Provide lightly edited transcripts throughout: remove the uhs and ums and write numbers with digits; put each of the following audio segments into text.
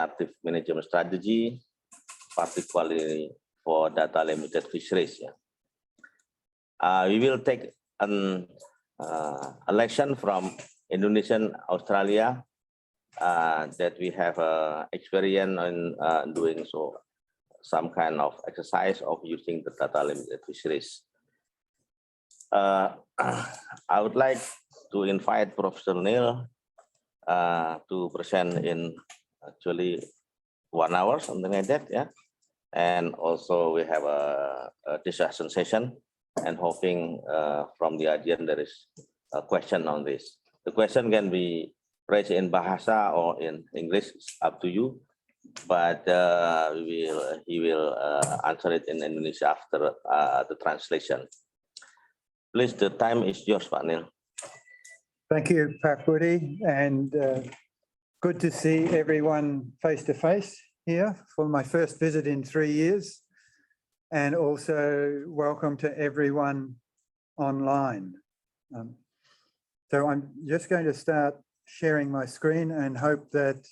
active management strategy, particularly for data limited fisheries. We will take an election from Indonesia and Australia that we have experience in doing so some kind of exercise of using the data limited fisheries. I would like to invite Professor Neil to present in actually 1 hour, something like that, yeah. And also we have a discussion session, and hoping from the audience there is a question on this. The question can be raised in Bahasa or in English, it's up to you. But he will answer it in English after the translation. Please, the time is yours, Pak Neil. Thank you, Pak Budy, and good to see everyone face to face here for my first visit in 3 years, and also welcome to everyone online. So I'm just going to start sharing my screen and hope that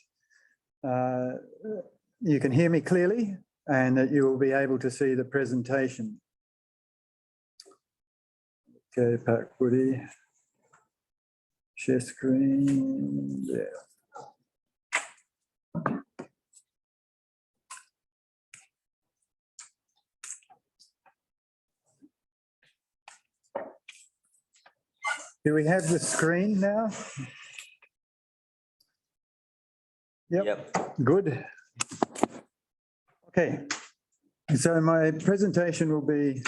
you can hear me clearly and that you will be able to see the presentation. Okay, Pak Budy. Share screen there. Do we have the screen now? Yep. Good. Okay. So my presentation will be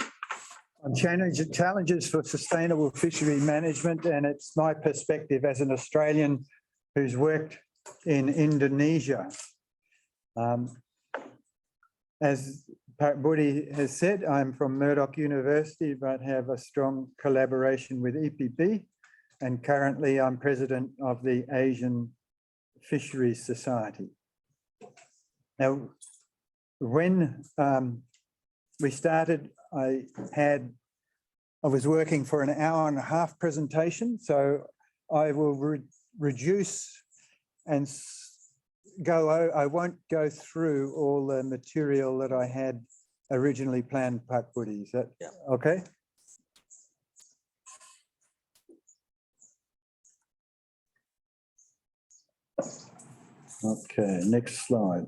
on challenges for sustainable fishery management, and it's my perspective as an Australian who's worked in Indonesia. As Pak Budy has said, I'm from Murdoch University, but have a strong collaboration with EPP, and currently I'm president of the Asian Fisheries Society. Now, when we started, I was working for an 1.5-hour presentation, so I will reduce and I won't go through all the material that I had originally planned, Pak Budy. Is that okay? Okay, next slide.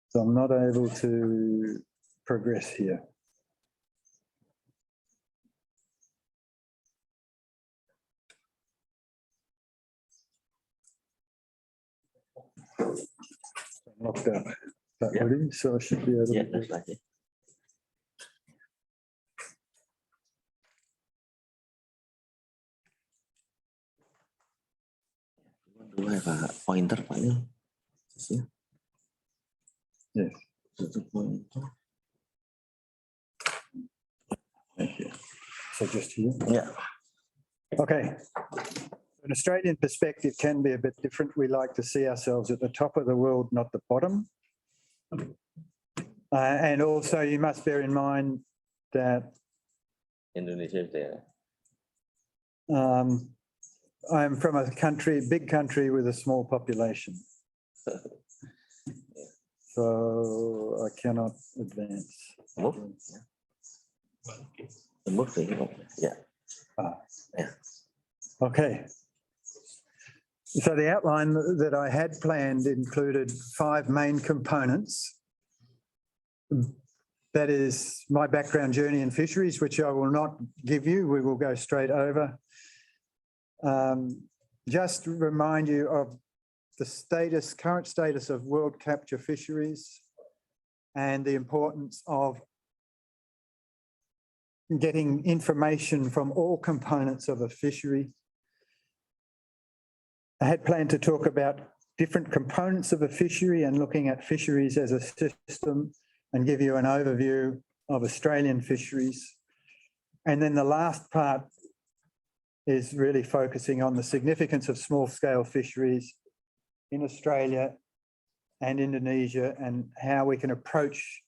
So I'm not able to progress here. Locked up, so I should be able to. That's like it. Do you have a pointer, Pak Neil? Yes. Thank you. So just here? Yeah. Okay. An Australian perspective can be a bit different. We like to see ourselves at the top of the world, not the bottom. And also you must bear in mind that Indonesia is there. I'm from a big country with a small population. So I cannot advance. Move? Move, yeah. Yeah. Okay. So the outline that I had planned included 5 main components. That is my background journey in fisheries, which I will not give you. We will go straight over. Just remind you of the current status of world capture fisheries and the importance of getting information from all components of a fishery. I had planned to talk about different components of a fishery and looking at fisheries as a system and give you an overview of Australian fisheries. And then the last part is really focusing on the significance of small-scale fisheries in Australia and Indonesia and how we can approach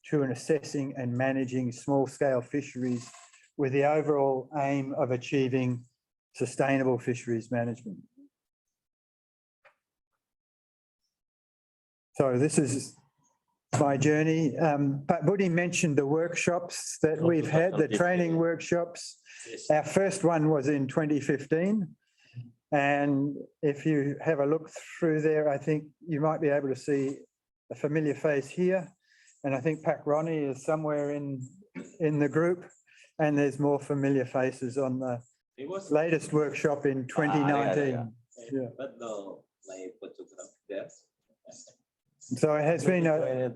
to assessing and managing small-scale fisheries with the overall aim of achieving sustainable fisheries management. So this is my journey. But Budy mentioned the workshops that we've had, the training workshops. Our first one was in 2015. And if you have a look through there, I think you might be able to see a familiar face here. And I think Pak Ronnie is somewhere in the group. And there's more familiar faces on the latest workshop in 2019. Yeah. So it has been a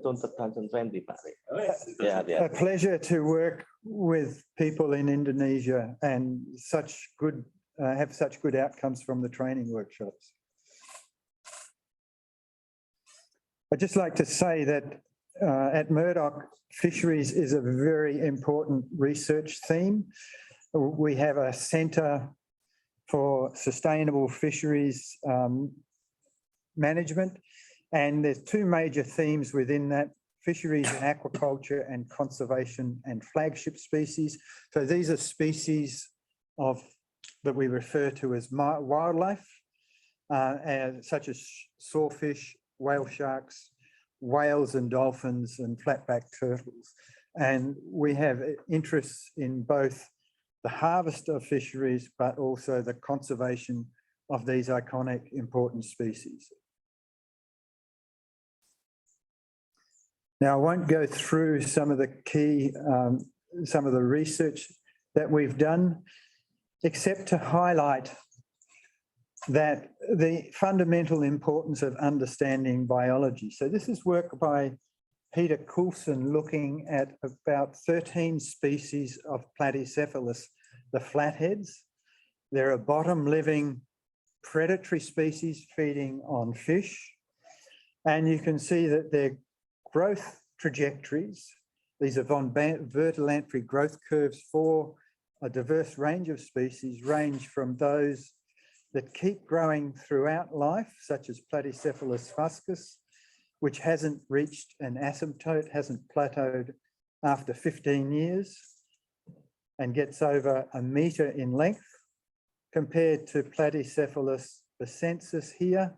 pleasure to work with people in Indonesia and have such good outcomes from the training workshops. I'd just like to say that at Murdoch, fisheries is a very important research theme. We have a centre for sustainable fisheries management, and there's two major themes within that: fisheries and aquaculture, and conservation and flagship species. So these are species that we refer to as wildlife, such as sawfish, whale sharks, whales and dolphins, and flatback turtles. And we have interests in both the harvest of fisheries, but also the conservation of these iconic important species. Now, I won't go through some of the key, some of the research that we've done, except to highlight that the fundamental importance of understanding biology. So this is work by Peter Coulson looking at about 13 species of Platycephalus, the flatheads. They're a bottom-living predatory species feeding on fish. And you can see that their growth trajectories, these are von Bertalanffy growth curves for a diverse range of species, range from those that keep growing throughout life, such as Platycephalus fuscus, which hasn't reached an asymptote, hasn't plateaued after 15 years, and gets over 1 metre in length, compared to Platycephalus basensis here,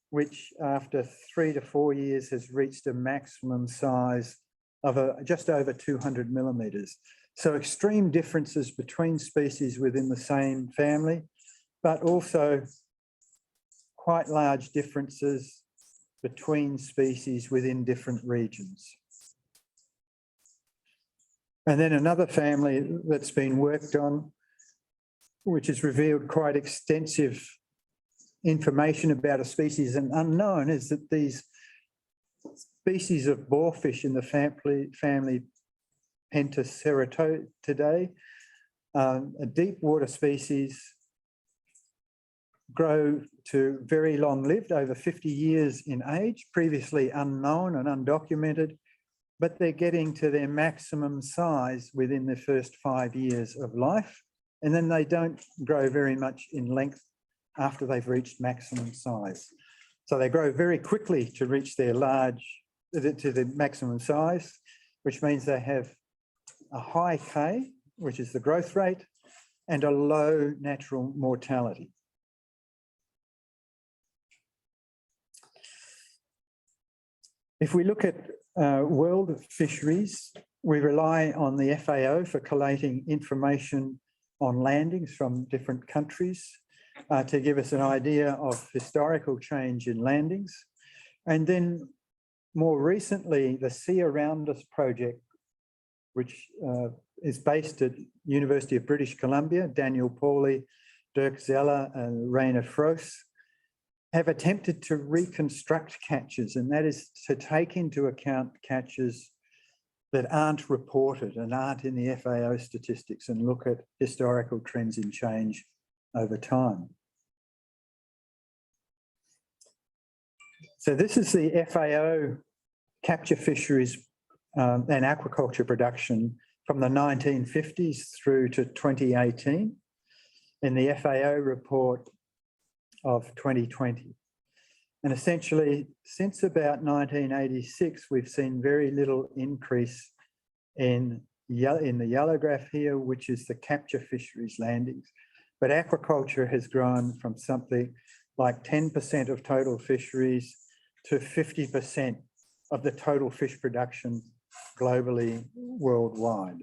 which after 3 to 4 years has reached a maximum size of just over 200 millimetres. So extreme differences between species within the same family, but also quite large differences between species within different regions. And then another family that's been worked on, which has revealed quite extensive information about a species and unknown, is that these species of boarfish in the family Pentaceratoidae, a deep water species, grow to very long-lived, over 50 years in age, previously unknown and undocumented, but they're getting to their maximum size within the first 5 years of life, and then they don't grow very much in length after they've reached maximum size. So they grow very quickly to reach their to the maximum size, which means they have a high K, which is the growth rate, and a low natural mortality. If we look at world fisheries, we rely on the FAO for collating information on landings from different countries to give us an idea of historical change in landings. And then more recently, the Sea Around Us project, which is based at University of British Columbia, Daniel Pauly, Dirk Zeller and Rainer Froos, have attempted to reconstruct catches, and that is to take into account catches that aren't reported and aren't in the FAO statistics, and look at historical trends in change over time. So this is the FAO capture fisheries and aquaculture production from the 1950s through to 2018 in the FAO report of 2020. And essentially, since about 1986, we've seen very little increase in the yellow graph here, which is the capture fisheries landings. but aquaculture has grown from something like 10% of total fisheries to 50% of the total fish production globally, worldwide.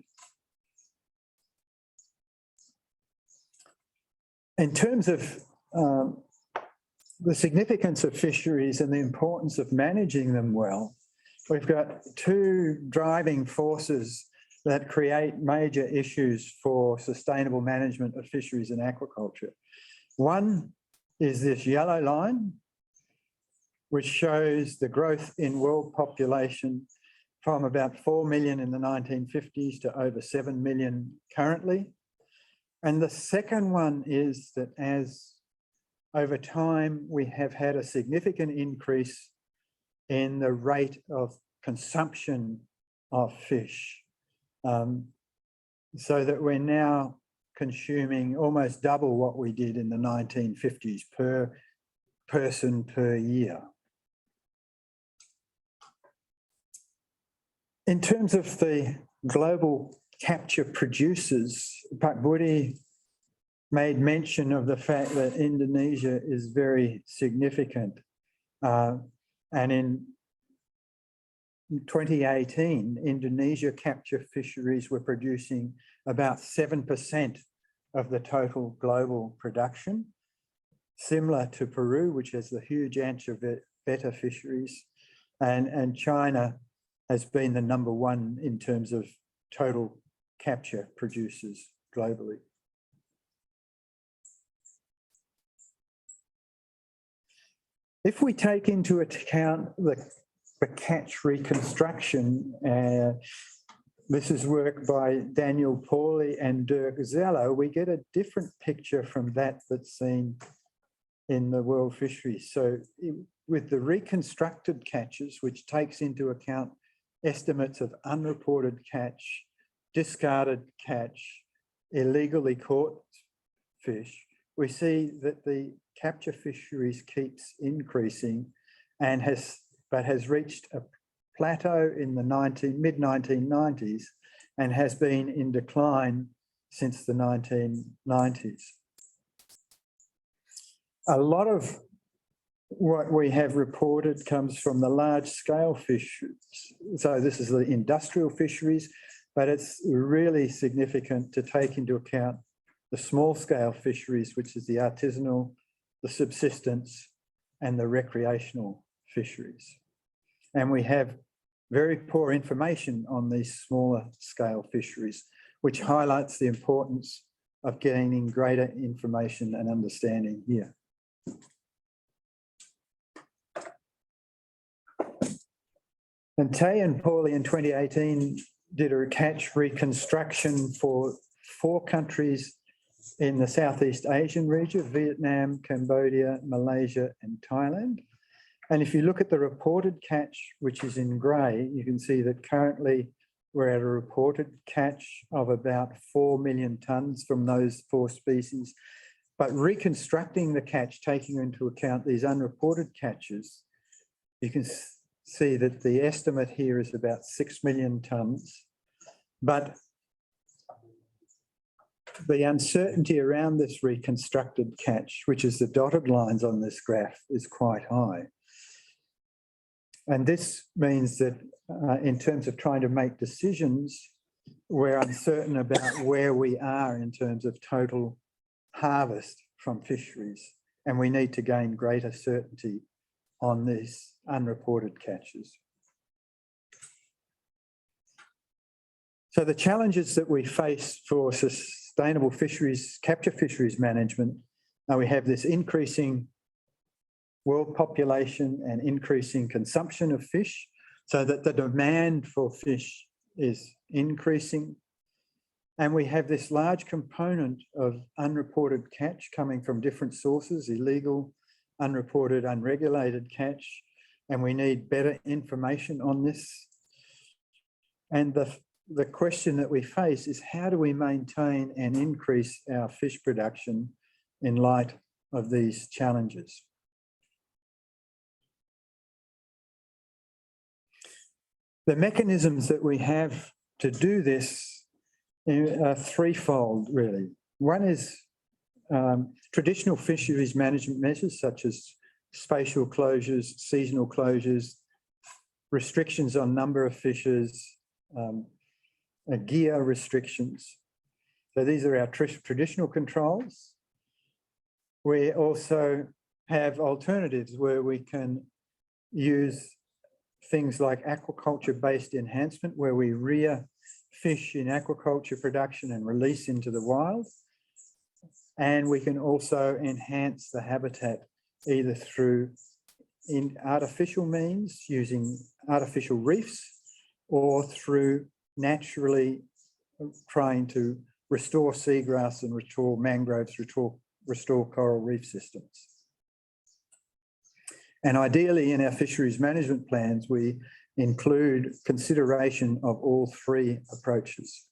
In terms of the significance of fisheries and the importance of managing them well, we've got two driving forces that create major issues for sustainable management of fisheries and aquaculture. One is this yellow line, which shows the growth in world population from about 4 million in the 1950s to over 7 million currently. And the second one is that as over time, we have had a significant increase in the rate of consumption of fish, so that we're now consuming almost double what we did in the 1950s per person per year. In terms of the global capture producers, Budy made mention of the fact that Indonesia is very significant. And in 2018, Indonesia capture fisheries were producing about 7% of the total global production, similar to Peru, which has the huge anchoveta fisheries, and China has been the #1 in terms of total capture producers globally. If we take into account the catch reconstruction, this is work by Daniel Pauly and Dirk Zeller, we get a different picture from that's seen in the world fisheries. So with the reconstructed catches, which takes into account estimates of unreported catch, discarded catch, illegally caught fish, we see that the capture fisheries keeps increasing and has reached a plateau in the mid-1990s and has been in decline since the 1990s. A lot of what we have reported comes from the large-scale fisheries. So this is the industrial fisheries, but it's really significant to take into account the small-scale fisheries, which is the artisanal, the subsistence, and the recreational fisheries. And we have very poor information on these smaller scale fisheries, which highlights the importance of gaining greater information and understanding here. And Tay and Pauly in 2018 did a catch reconstruction for 4 countries in the Southeast Asian region: Vietnam, Cambodia, Malaysia, and Thailand. And if you look at the reported catch, which is in grey, you can see that currently we're at a reported catch of about 4 million tonnes from those 4 species. But reconstructing the catch, taking into account these unreported catches, you can see that the estimate here is about 6 million tonnes. But the uncertainty around this reconstructed catch, which is the dotted lines on this graph, is quite high. And this means that in terms of trying to make decisions, we're uncertain about where we are in terms of total harvest from fisheries, and we need to gain greater certainty on these unreported catches. So the challenges that we face for sustainable fisheries, capture fisheries management, we have this increasing world population and increasing consumption of fish, so that the demand for fish is increasing. And we have this large component of unreported catch coming from different sources: illegal, unreported, unregulated catch, and we need better information on this. And the question that we face is, how do we maintain and increase our fish production in light of these challenges? The mechanisms that we have to do this are threefold, really. One is traditional fisheries management measures such as spatial closures, seasonal closures, restrictions on number of fishes, gear restrictions. So these are our traditional controls. We also have alternatives where we can use things like aquaculture-based enhancement, where we rear fish in aquaculture production and release into the wild. And we can also enhance the habitat either through artificial means, using artificial reefs, or through naturally trying to restore seagrass and restore mangroves, restore coral reef systems. And ideally in our fisheries management plans, we include consideration of all three approaches.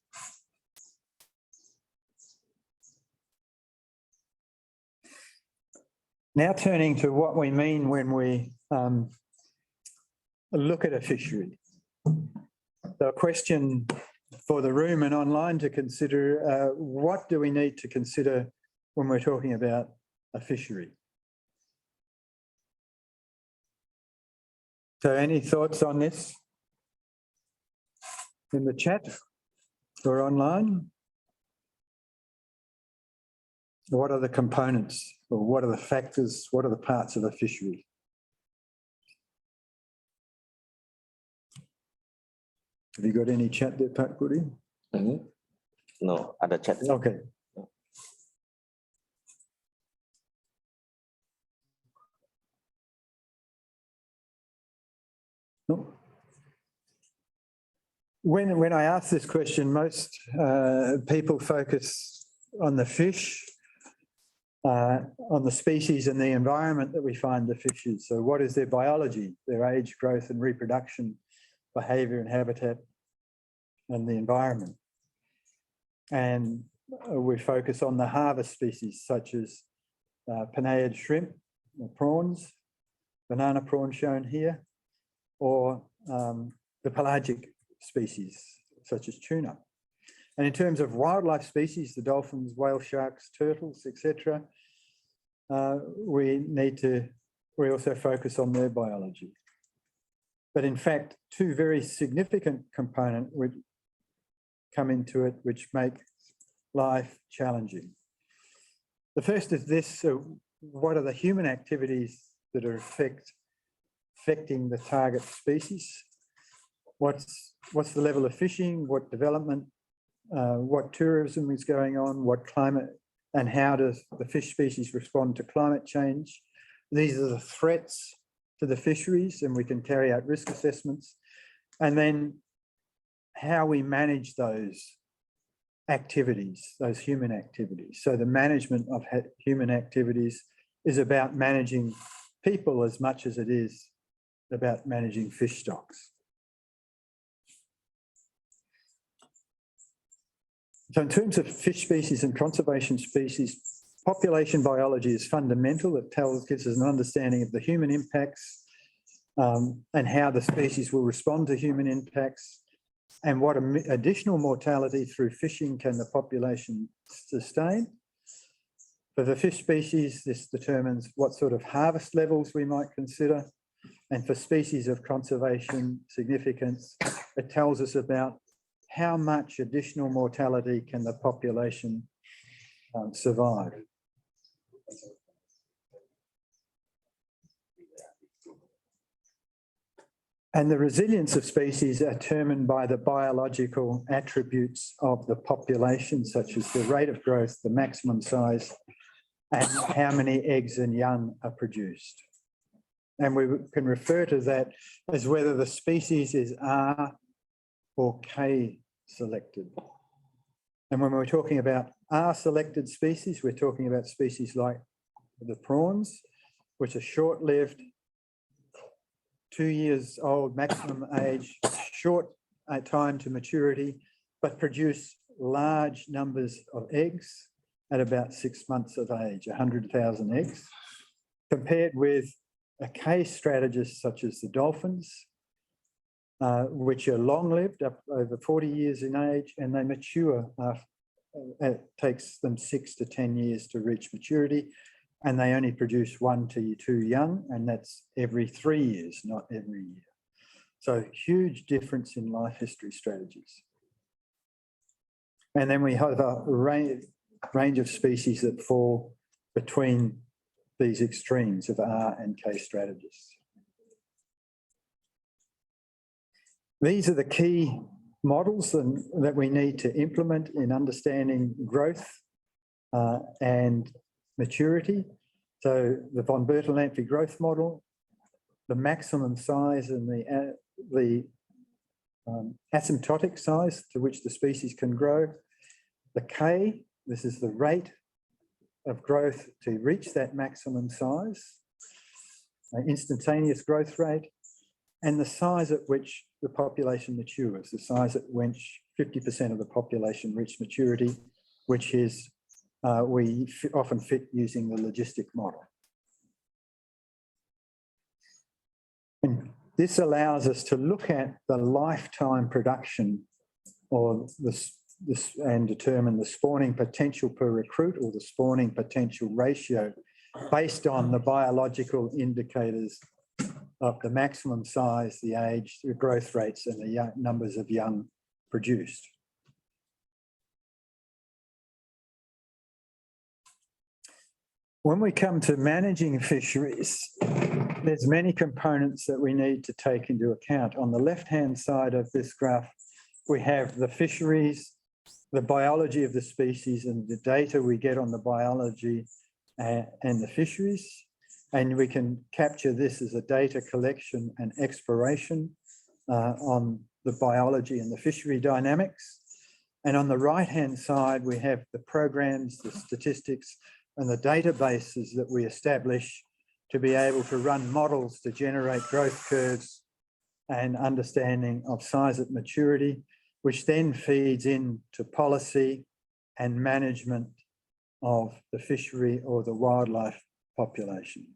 Now turning to what we mean when we look at a fishery. The question for the room and online to consider, what do we need to consider when we're talking about a fishery? So any thoughts on this in the chat or online? What are the components, or what are the factors, what are the parts of a fishery? Have you got any chat there, Pat Budy? No, other chat. Okay. No. When I ask this question, most people focus on the fish, on the species and the environment that we find the fish in. So what is their biology, their age, growth and reproduction, behaviour and habitat, and the environment. And we focus on the harvest species such as Penaeid shrimp, prawns, banana prawn shown here, or the pelagic species such as tuna. And in terms of wildlife species, the dolphins, whale sharks, turtles, etc., we also focus on their biology. But in fact, two very significant components would come into it which make life challenging. The first is this: so what are the human activities that are affecting the target species? What's the level of fishing? What development? What tourism is going on? What climate? And how does the fish species respond to climate change? These are the threats to the fisheries, and we can carry out risk assessments. And then how we manage those activities, those human activities. So the management of human activities is about managing people as much as it is about managing fish stocks. So in terms of fish species and conservation species, population biology is fundamental. It gives us an understanding of the human impacts and how the species will respond to human impacts, and what additional mortality through fishing can the population sustain. For the fish species, this determines what sort of harvest levels we might consider. And for species of conservation significance, it tells us about how much additional mortality can the population survive. And the resilience of species are determined by the biological attributes of the population, such as the rate of growth, the maximum size, and how many eggs and young are produced. And we can refer to that as whether the species is R or K selected. And when we're talking about R selected species, we're talking about species like the prawns, which are short-lived, 2 years old maximum age, short time to maturity, but produce large numbers of eggs at about 6 months of age, 100,000 eggs, compared with a K strategist such as the dolphins, which are long-lived, up over 40 years in age, and they mature it takes them 6 to 10 years to reach maturity, and they only produce 1 to 2 young, and that's every 3 years, not every year. So huge difference in life history strategies. And then we have a range of species that fall between these extremes of R and K strategies. These are the key models that we need to implement in understanding growth and maturity. So the von Bertalanffy growth model, the maximum size and the asymptotic size to which the species can grow. The K, this is the rate of growth to reach that maximum size, instantaneous growth rate, and the size at which the population matures, the size at which 50% of the population reach maturity, which is we often fit using the logistic model. And this allows us to look at the lifetime production or and determine the spawning potential per recruit or the spawning potential ratio based on the biological indicators of the maximum size, the age, the growth rates, and the numbers of young produced. When we come to managing fisheries, there's many components that we need to take into account. On the left-hand side of this graph, we have the fisheries, the biology of the species, and the data we get on the biology and the fisheries. And we can capture this as a data collection and exploration on the biology and the fishery dynamics. And on the right-hand side, we have the programs, the statistics, and the databases that we establish to be able to run models to generate growth curves and understanding of size at maturity, which then feeds into policy and management of the fishery or the wildlife population.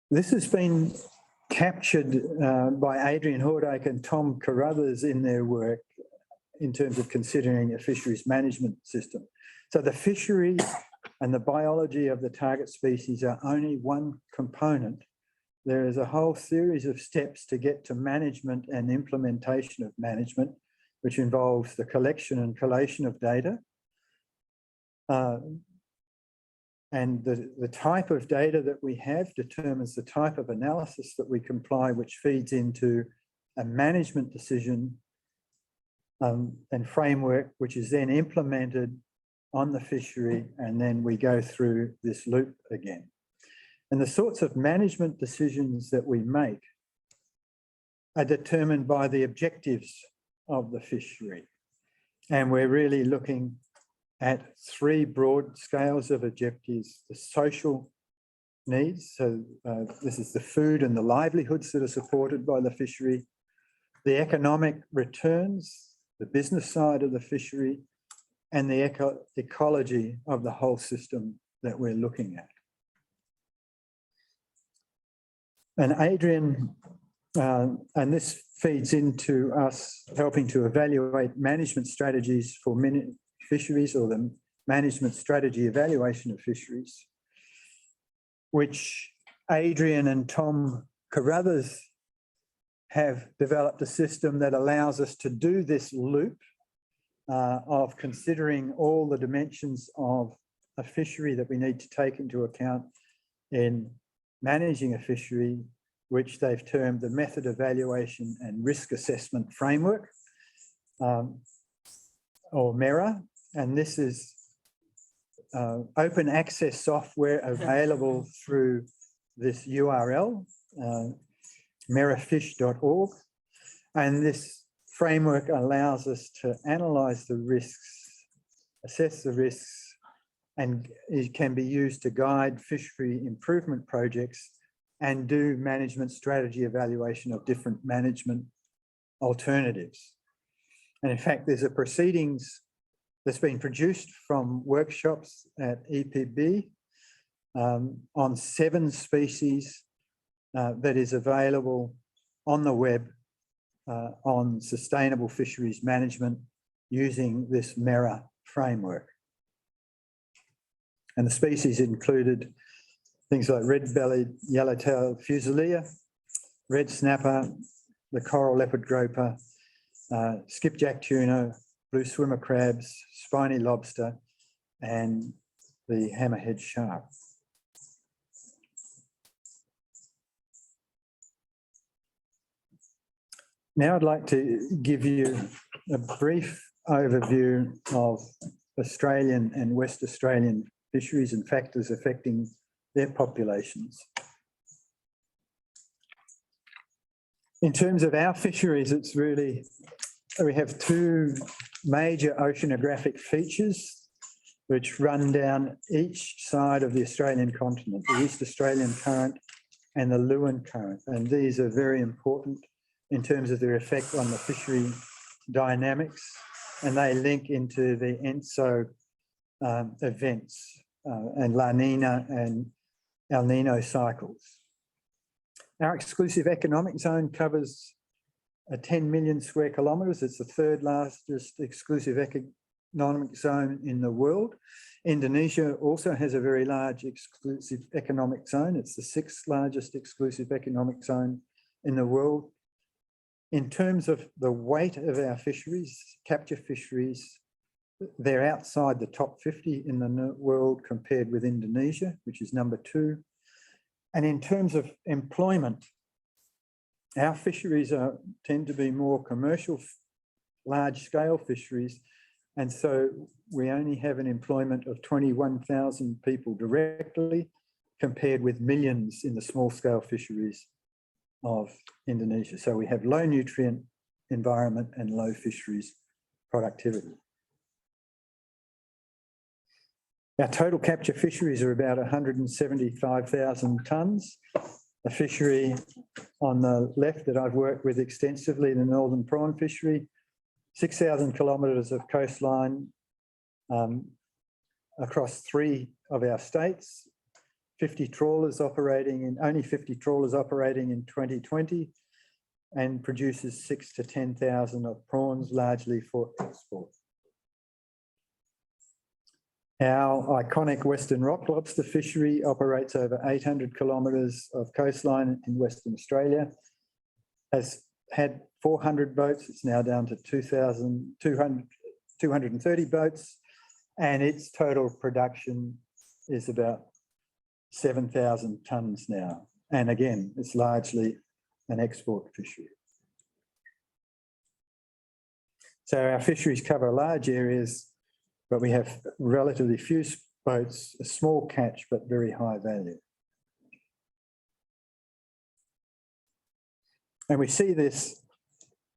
This has been captured by Adrian Hordijk and Tom Carruthers in their work in terms of considering a fisheries management system. So the fishery and the biology of the target species are only one component. There is a whole series of steps to get to management and implementation of management, which involves the collection and collation of data. And the type of data that we have determines the type of analysis that we comply, which feeds into a management decision and framework, which is then implemented on the fishery, and then we go through this loop again. And the sorts of management decisions that we make are determined by the objectives of the fishery. And we're really looking at 3 broad scales of objectives: the social needs, so this is the food and the livelihoods that are supported by the fishery, the economic returns, the business side of the fishery, and the ecology of the whole system that we're looking at. And Adrian, and this feeds into us helping to evaluate management strategies for fisheries, or the management strategy evaluation of fisheries, which Adrian and Tom Carruthers have developed a system that allows us to do this loop of considering all the dimensions of a fishery that we need to take into account in managing a fishery, which they've termed the Method Evaluation and Risk Assessment Framework, or MERA. And this is open access software available through this URL, merafish.org. And this framework allows us to analyse the risks, assess the risks, and it can be used to guide fishery improvement projects and do management strategy evaluation of different management alternatives. And in fact, there's a proceedings that's been produced from workshops at EPB on 7 species that is available on the web on sustainable fisheries management using this MERA framework. And the species included things like red-bellied yellow-tailed fusilier, red snapper, the coral leopard groper, skipjack tuna, blue swimmer crabs, spiny lobster, and the hammerhead shark. Now I'd like to give you a brief overview of Australian and West Australian fisheries and factors affecting their populations. In terms of our fisheries, it's really, we have two major oceanographic features which run down each side of the Australian continent, the East Australian Current and the Lewin Current. And these are very important in terms of their effect on the fishery dynamics, and they link into the ENSO events and La Nina and El Nino cycles. Our exclusive economic zone covers 10 million square kilometres. It's the third largest exclusive economic zone in the world. Indonesia also has a very large exclusive economic zone. It's the sixth largest exclusive economic zone in the world. In terms of the weight of our fisheries, capture fisheries, they're outside the top 50 in the world compared with Indonesia, which is number 2. And in terms of employment, our fisheries tend to be more commercial, large-scale fisheries. And so we only have an employment of 21,000 people directly, compared with millions in the small-scale fisheries of Indonesia. So we have low nutrient environment and low fisheries productivity. Our total capture fisheries are about 175,000 tonnes. The fishery on the left that I've worked with extensively, the northern prawn fishery, 6,000 kilometres of coastline across 3 of our states, 50 trawlers operating in, only 50 trawlers operating in 2020, and produces 6,000 to 10,000 of prawns, largely for export. Our iconic Western rock lobster fishery operates over 800 kilometres of coastline in Western Australia, has had 400 boats, it's now down to 230 boats, and its total production is about 7,000 tonnes now. And again, it's largely an export fishery. So our fisheries cover large areas, but we have relatively few boats, a small catch, but very high value. And we see this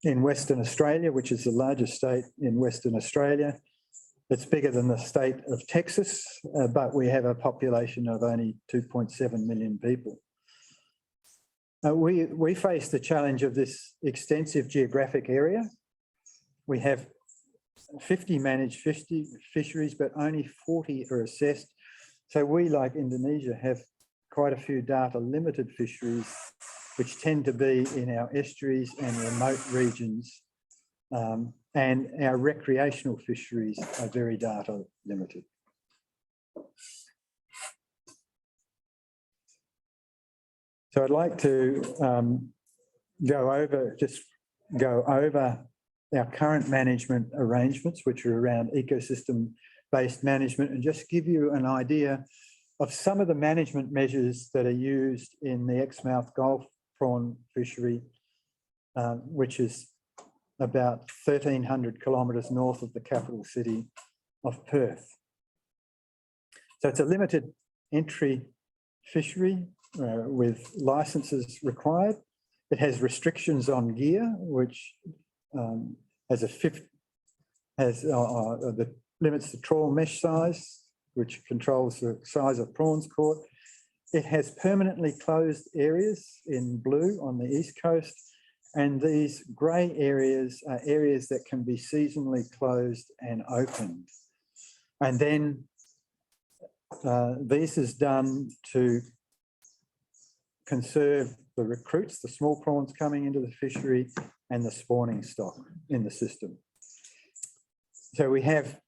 in Western Australia, which is the largest state in Western Australia. It's bigger than the state of Texas, but we have a population of only 2.7 million people. We face the challenge of this extensive geographic area. We have 50 managed fisheries, but only 40 are assessed. So we, like Indonesia, have quite a few data limited fisheries, which tend to be in our estuaries and remote regions. And our recreational fisheries are very data limited. So I'd like to go over our current management arrangements, which are around ecosystem-based management, and just give you an idea of some of the management measures that are used in the Exmouth Gulf prawn fishery, which is about 1,300 kilometres north of the capital city of Perth. So it's a limited entry fishery with licenses required. It has restrictions on gear, which limits the trawl mesh size, which controls the size of prawns caught. It has permanently closed areas in blue on the east coast, and these grey areas are areas that can be seasonally closed and opened. And then this is done to conserve the recruits, the small prawns coming into the fishery, and the spawning stock in the system. So we have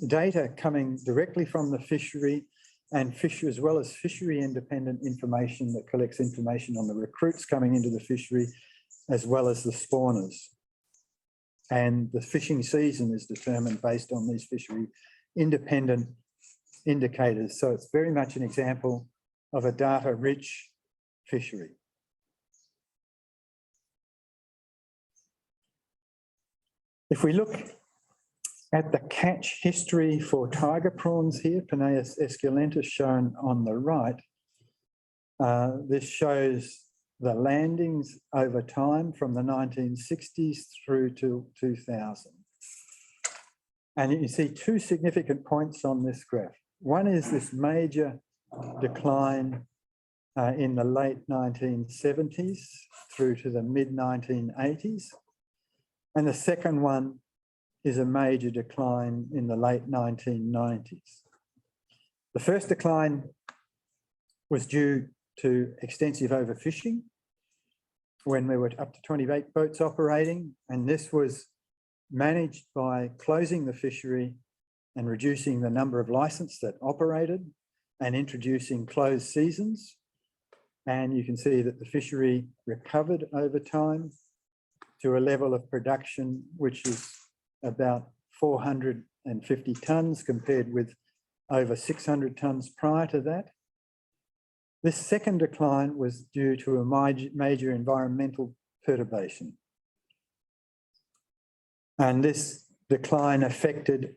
data coming directly from the fishery and as well as fishery independent information that collects information on the recruits coming into the fishery, as well as the spawners. And the fishing season is determined based on these fishery independent indicators. So it's very much an example of a data-rich fishery. If we look at the catch history for tiger prawns here, Penaeus esculentus shown on the right, this shows the landings over time from the 1960s through to 2000. And you see two significant points on this graph. One is this major decline in the late 1970s through to the mid 1980s. And the second one is a major decline in the late 1990s. The first decline was due to extensive overfishing when there were up to 28 boats operating, and this was managed by closing the fishery and reducing the number of licenses that operated and introducing closed seasons. And you can see that the fishery recovered over time to a level of production which is about 450 tonnes compared with over 600 tonnes prior to that. This second decline was due to a major environmental perturbation. And this decline affected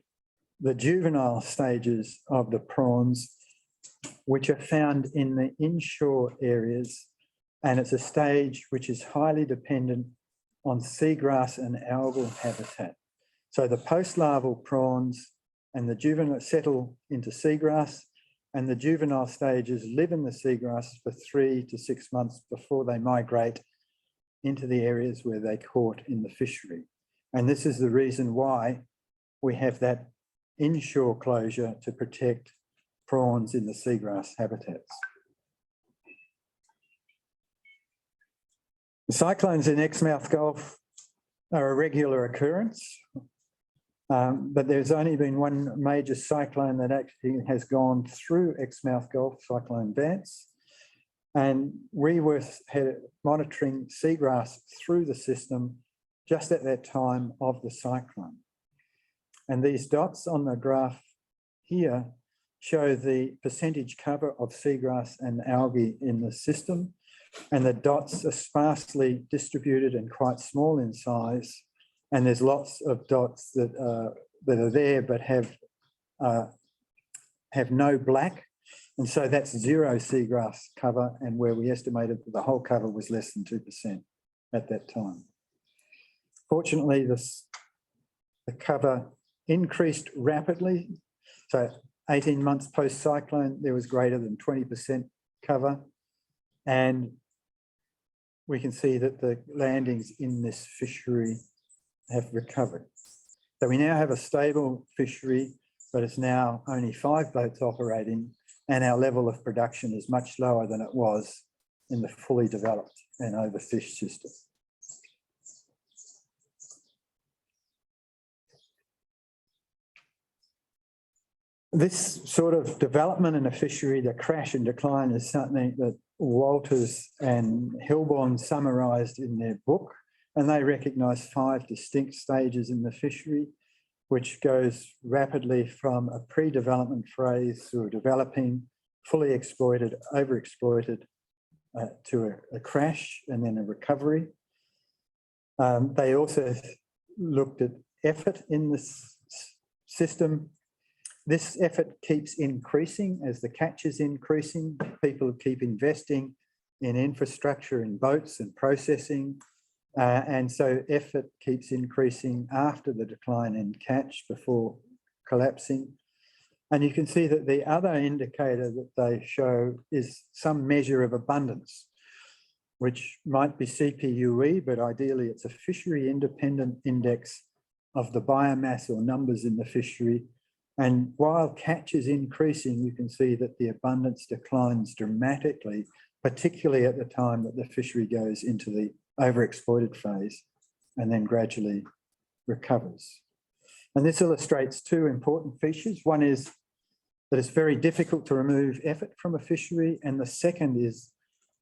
the juvenile stages of the prawns, which are found in the inshore areas. And it's a stage which is highly dependent on seagrass and algal habitat. So the post-larval prawns and the juvenile settle into seagrass, and the juvenile stages live in the seagrass for 3 to 6 months before they migrate into the areas where they caught in the fishery. And this is the reason why we have that inshore closure to protect prawns in the seagrass habitats. The cyclones in Exmouth Gulf are a regular occurrence, but there's only been one major cyclone that actually has gone through Exmouth Gulf, Cyclone Vance. And we were monitoring seagrass through the system just at that time of the cyclone. And these dots on the graph here show the percentage cover of seagrass and algae in the system. And the dots are sparsely distributed and quite small in size. And there's lots of dots that are there but have no black. And so that's zero seagrass cover, and where we estimated that the whole cover was less than 2% at that time. Fortunately, the cover increased rapidly. So 18 months post-cyclone, there was greater than 20% cover. And we can see that the landings in this fishery have recovered. So we now have a stable fishery, but it's now only 5 boats operating, and our level of production is much lower than it was in the fully developed and overfished system. This sort of development in a fishery, the crash and decline, is something that Walters and Hilborn summarised in their book, and they recognise 5 distinct stages in the fishery, which goes rapidly from a pre-development phase through a developing, fully exploited, overexploited, to a crash and then a recovery. They also looked at effort in this system. This effort keeps increasing as the catch is increasing. People keep investing in infrastructure, in boats and processing. And so effort keeps increasing after the decline in catch before collapsing. And you can see that the other indicator that they show is some measure of abundance, which might be CPUE, but ideally it's a fishery independent index of the biomass or numbers in the fishery. And while catch is increasing, you can see that the abundance declines dramatically particularly at the time that the fishery goes into the overexploited phase and then gradually recovers. And this illustrates two important features. One is that it's very difficult to remove effort from a fishery, and the second is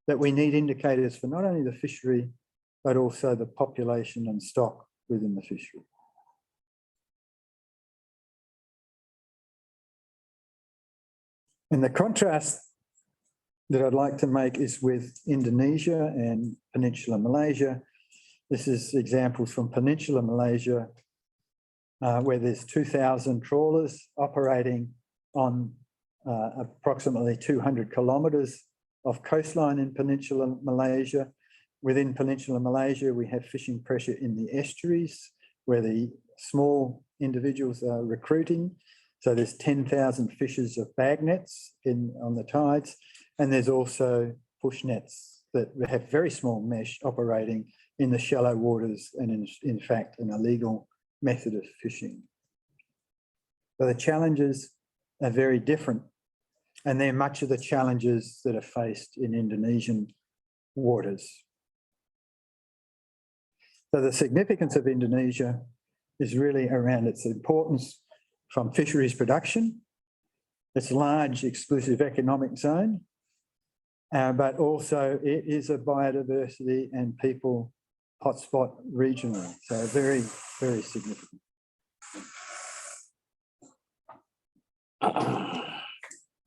that we need indicators for not only the fishery, but also the population and stock within the fishery. And the contrast that I'd like to make is with Indonesia and Peninsular Malaysia. This is examples from Peninsular Malaysia, where there's 2,000 trawlers operating on approximately 200 kilometres of coastline in Peninsular Malaysia. Within Peninsular Malaysia, we have fishing pressure in the estuaries where the small individuals are recruiting. So there's 10,000 fishers of bag nets on the tides, and there's also push nets that have very small mesh operating in the shallow waters and in fact an illegal method of fishing. So the challenges are very different, and they're much of the challenges that are faced in Indonesian waters. So the significance of Indonesia is really around its importance from fisheries production, its large exclusive economic zone, but also it is a biodiversity and people hotspot regionally. So very, very significant.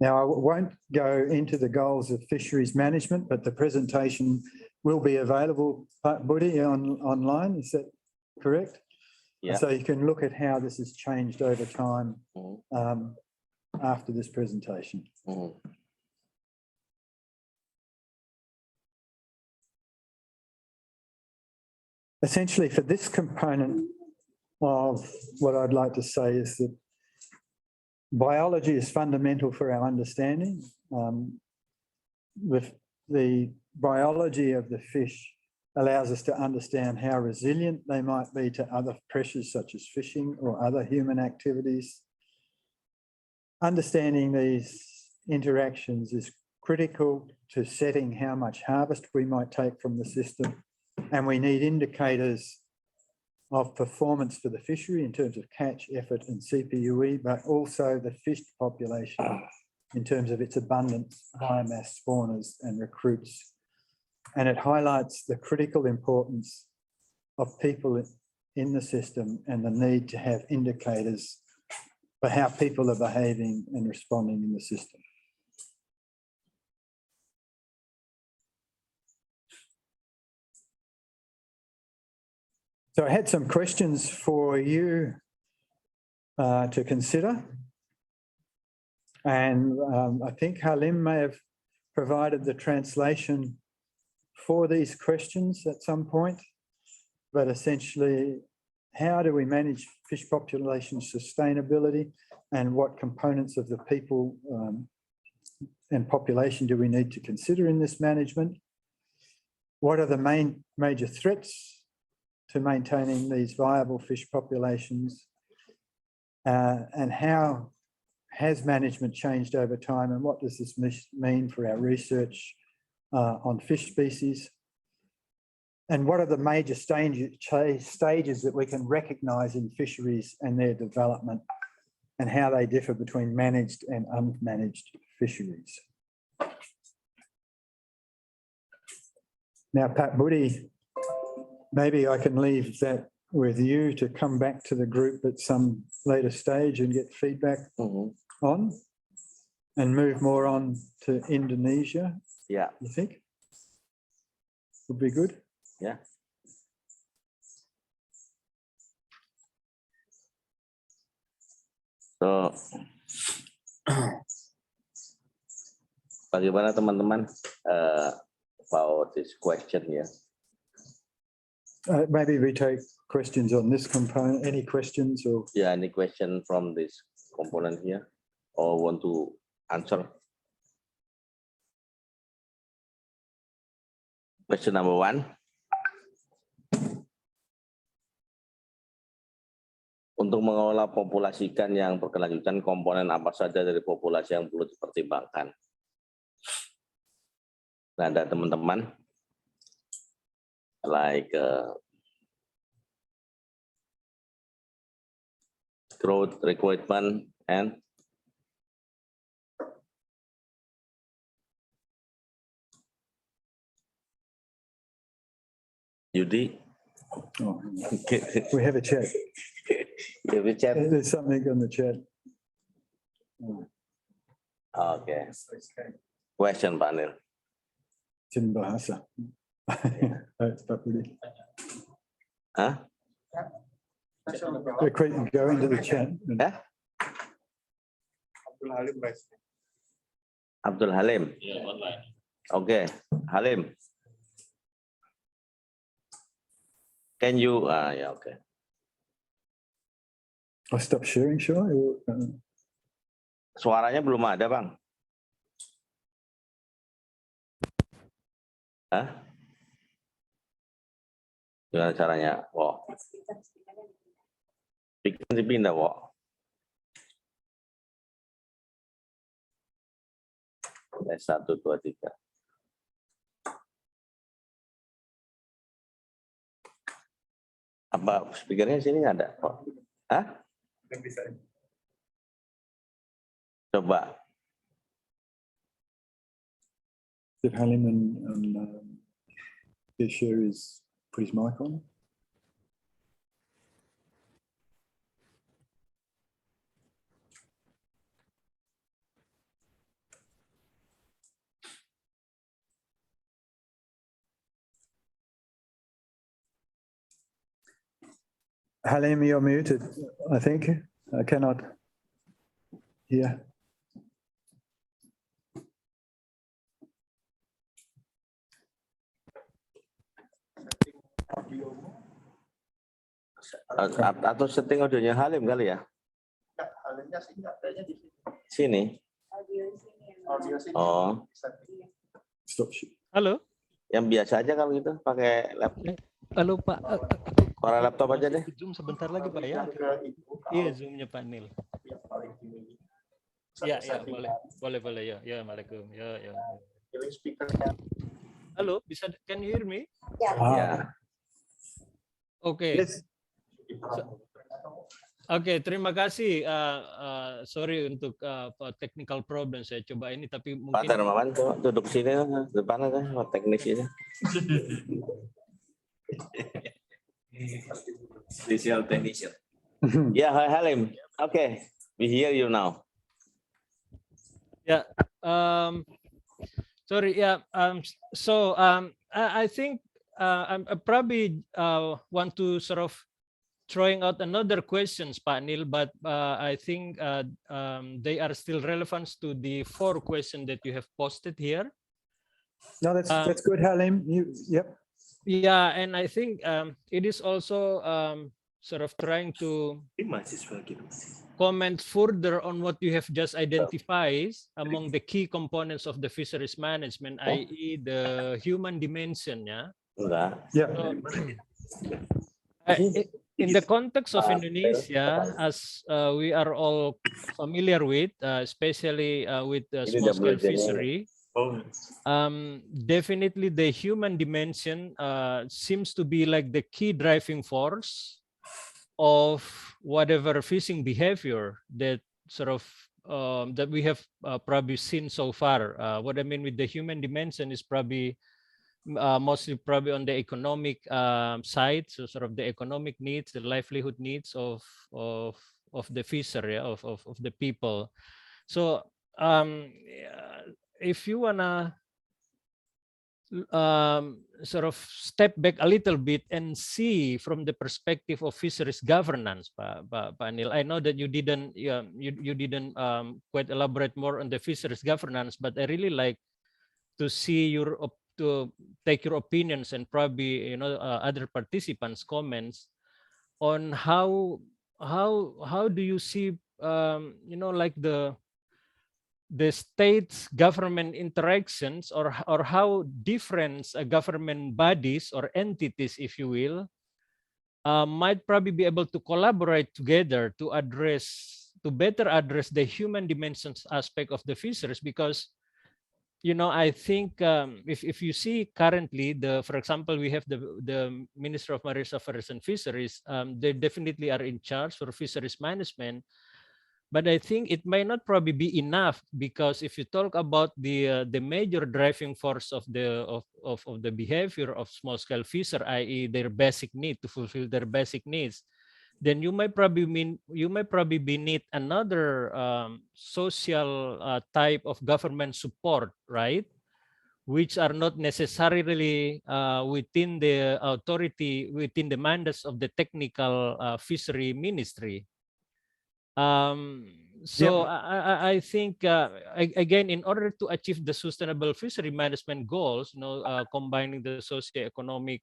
Now, I won't go into the goals of fisheries management, but the presentation will be available, Budy, online. Is that correct? Yeah. So you can look at how this has changed over time after this presentation. Essentially, for this component of what I'd like to say is that biology is fundamental for our understanding. The biology of the fish allows us to understand how resilient they might be to other pressures such as fishing or other human activities. Understanding these interactions is critical to setting how much harvest we might take from the system, and we need indicators of performance for the fishery in terms of catch, effort and CPUE, but also the fish population in terms of its abundance, biomass, spawners and recruits. And it highlights the critical importance of people in the system and the need to have indicators for how people are behaving and responding in the system. So I had some questions for you to consider. And I think Halim may have provided the translation for these questions at some point. But essentially, how do we manage fish population sustainability, and what components of the people and population do we need to consider in this management? What are the major threats to maintaining these viable fish populations, and how has management changed over time, and what does this mean for our research on fish species? And what are the major stages that we can recognise in fisheries and their development, and how they differ between managed and unmanaged fisheries? Now, Pat Budy, maybe I can leave that with you to come back to the group at some later stage and get feedback on, and move more on to Indonesia. Yeah. You think? Would be good? Yeah. So, bagaimana teman-teman about this question here? Maybe we take questions on this component. Any questions or? Yeah, any question from this component here, or want to answer? Question number 1. Untuk mengelola populasi ikan yang berkelanjutan, komponen apa saja dari populasi yang perlu dipertimbangkan? ada teman-teman like growth requirement and Budy. Oh, we have a chat. You have a chat. There's something on the chat. Okay. Question panel. Chin bahasa. Pak Budy. Huh? Go into the chat. Yeah? Abdul Halim. Okay, Halim. Can you? Yeah, okay. I'll stop sharing, shall I? Suaranya belum ada, Bang. Hah? Gimana caranya? Wow. Bikin dipindah, wow. S1, 2, 3. Apa speakernya sini nggak ada? Oh. Hah? Coba. Did Halim and share his put his mic on? Halim, you're muted, I think. I cannot hear. Atau setting audionya Halim kali ya? Halimnya sih nggak kayaknya di Sini. audio sini. Oh. Stop. Halo. Yang biasa aja kalau gitu pakai laptop. Halo Pak. Suara laptop aja deh. Zoom sebentar lagi Pak ya. Iya Zoomnya Pak Nil. Ya boleh ya Assalamualaikum ya. Halo bisa can you hear me? Ya. Oke. Oke, terima kasih. Sorry untuk technical problem saya coba ini tapi mungkin. Pak Darmawan tuh duduk sini depan aja teknis ini. Special technician. Yeah, hi Halim. Okay, we hear you now. Yeah. Sorry. Yeah. I think I probably want to sort of throwing out another questions, Pak Nil, but I think they are still relevant to the 4 questions that you have posted here. No, that's good, Halim. Yep. Yeah, and I think it is also sort of trying to comment further on what you have just identified among the key components of the fisheries management, i.e. the human dimension. Yeah. Yeah. In the context of Indonesia, as we are all familiar with, especially with small-scale fishery, definitely the human dimension seems to be like the key driving force of whatever fishing behavior that sort of that we have probably seen so far. What I mean with the human dimension is probably mostly probably on the economic side, so sort of the economic needs, the livelihood needs of the fishery, of the people. So if you wanna sort of step back a little bit and see from the perspective of fisheries governance, Pak Anil, I know that you didn't quite elaborate more on the fisheries governance, but I really like to see to take your opinions and probably other participants' comments on how do you see like the state's government interactions or how different government bodies or entities, if you will, might probably be able to collaborate together to better address the human dimensions aspect of the fisheries, because I think if you see currently for example, we have the Minister of Marine Affairs and Fisheries. They definitely are in charge for fisheries management, but I think it may not probably be enough, because if you talk about the major driving force of the behavior of small scale fisher, i.e., their basic need to fulfill their basic needs, then you might probably need another social type of government support, right? Which are not necessarily within the authority, within the mandates of the technical fishery ministry. So I think again, in order to achieve the sustainable fishery management goals, combining the socio-economic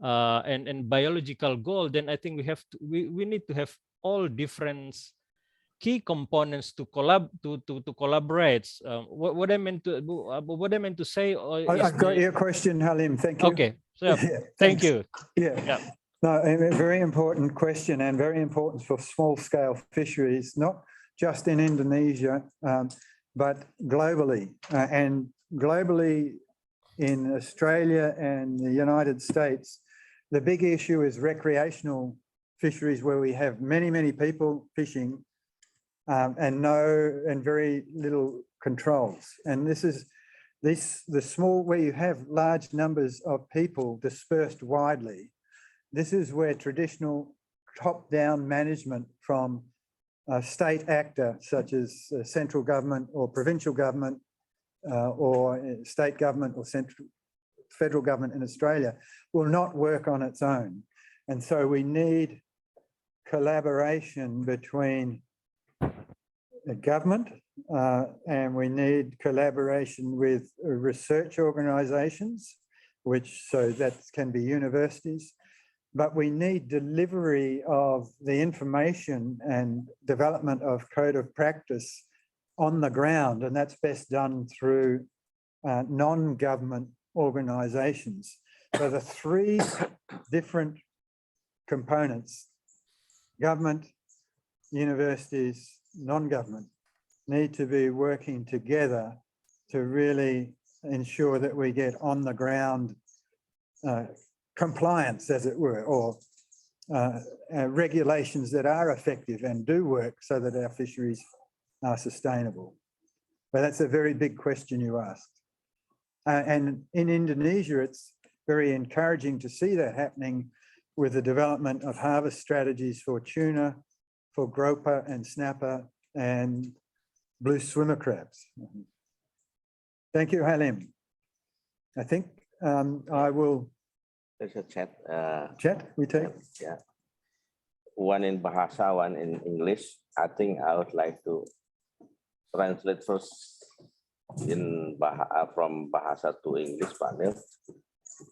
and biological goal, then I think we need to have all different key components to collaborate. What I meant to say is I've got your question, Halim. Thank you. okay. So Yeah, thank thanks. you. Yeah. Yeah. No, a very important question, and very important for small-scale fisheries, not just in Indonesia, but globally. And globally in Australia and the United States, the big issue is recreational fisheries, where we have many, many people fishing and very little controls. And the small, where you have large numbers of people dispersed widely. This is where traditional top-down management from a state actor, such as central government or provincial government or state government or federal government in Australia, will not work on its own. And so we need collaboration between the government and we need collaboration with research organisations, so that can be universities. But we need delivery of the information and development of code of practice on the ground, and that's best done through non-government organisations. So the three different components, government, universities, non-government, need to be working together to really ensure that we get on the ground compliance, as it were, or regulations that are effective and do work so that our fisheries are sustainable. But that's a very big question you asked. And in Indonesia, it's very encouraging to see that happening with the development of harvest strategies for tuna, for groper and snapper and blue swimmer crabs. Thank you, Halim. I think I will... There's a chat. Chat, we take? Yeah. One in Bahasa, one in English. I think I would like to translate first from Bahasa to English, Pak Nil.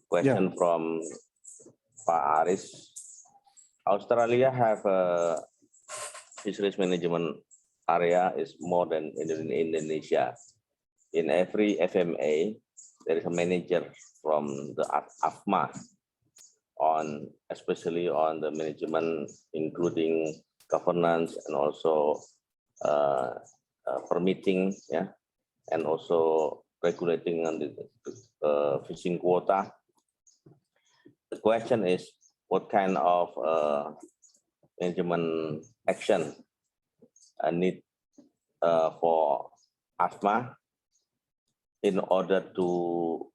Question from Pak Aris. Australia have a fisheries management area is more than in Indonesia. In every FMA, there is a manager from the AFMA especially on the management, including governance and also permitting, and also regulating on the fishing quota. The question is, what kind of management action need for AFMA in order to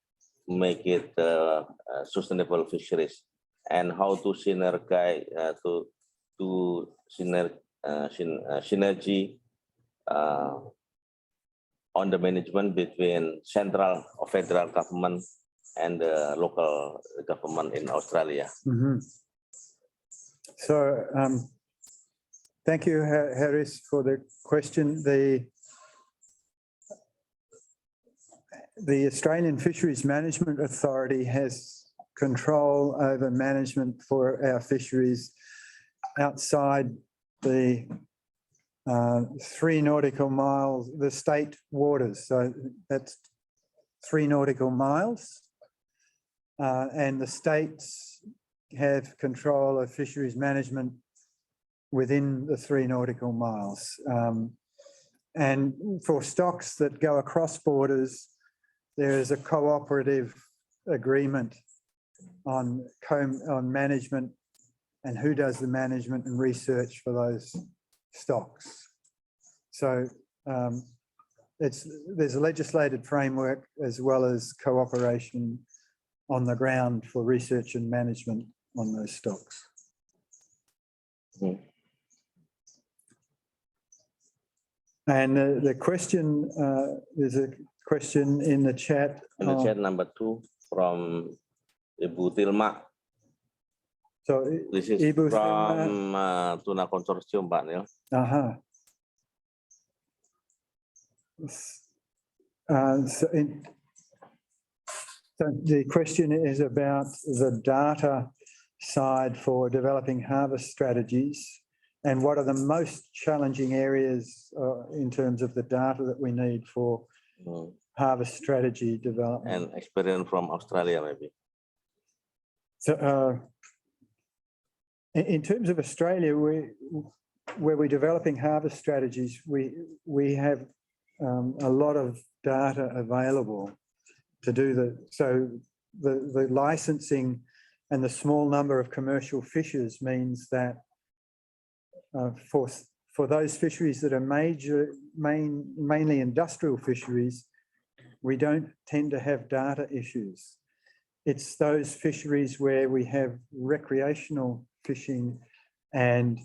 make it sustainable fisheries, and how to synergize synergy on the management between central or federal government and the local government in Australia. Mm-hmm. So thank you, Harris, for the question. The Australian Fisheries Management Authority has control over management for our fisheries outside the 3 nautical miles, the state waters. So that's 3 nautical miles. And the states have control of fisheries management within the 3 nautical miles. And for stocks that go across borders, there is a cooperative agreement on management and who does the management and research for those stocks. So there's a legislated framework as well as cooperation on the ground for research and management on those stocks. And the question, there's a question in the chat. In the chat number 2 from Ibu Tilma. So This is Ibu from Tuna Consortium, Pak Neil. So the question is about the data side for developing harvest strategies and what are the most challenging areas in terms of the data that we need for harvest strategy development. And experience from Australia, maybe. So in terms of Australia, where we're developing harvest strategies, we have a lot of data available to do the licensing and the small number of commercial fishers means that for those fisheries that are mainly industrial fisheries, we don't tend to have data issues. It's those fisheries where we have recreational fishing and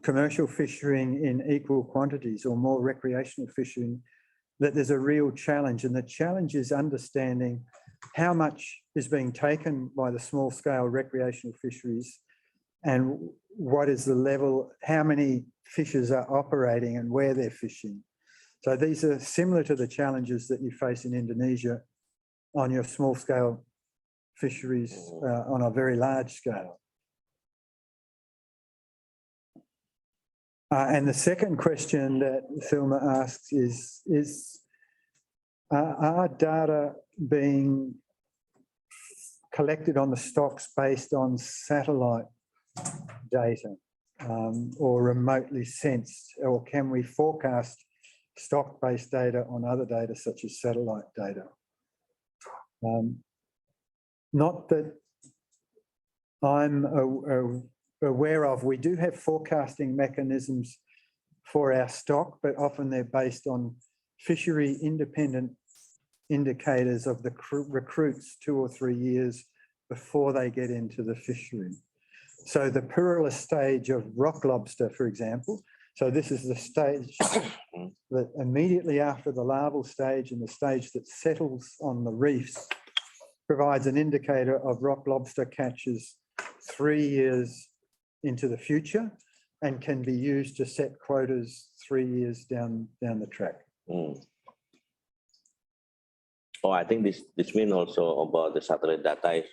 commercial fishing in equal quantities or more recreational fishing that there's a real challenge. And the challenge is understanding how much is being taken by the small scale recreational fisheries and what is the level, how many fishers are operating and where they're fishing. So these are similar to the challenges that you face in Indonesia on your small scale fisheries on a very large scale. And the second question that Thelma asks is are data being collected on the stocks based on satellite data or remotely sensed, or can we forecast stock-based data on other data such as satellite data? Not that I'm aware of. We do have forecasting mechanisms for our stock, but often they're based on fishery independent indicators of the recruits 2 or 3 years before they get into the fishery. So the Purula stage of rock lobster, for example, so this is the stage that immediately after the larval stage and the stage that settles on the reefs provides an indicator of rock lobster catches 3 years into the future and can be used to set quotas 3 years down the track. Oh, I think this means also about the satellite data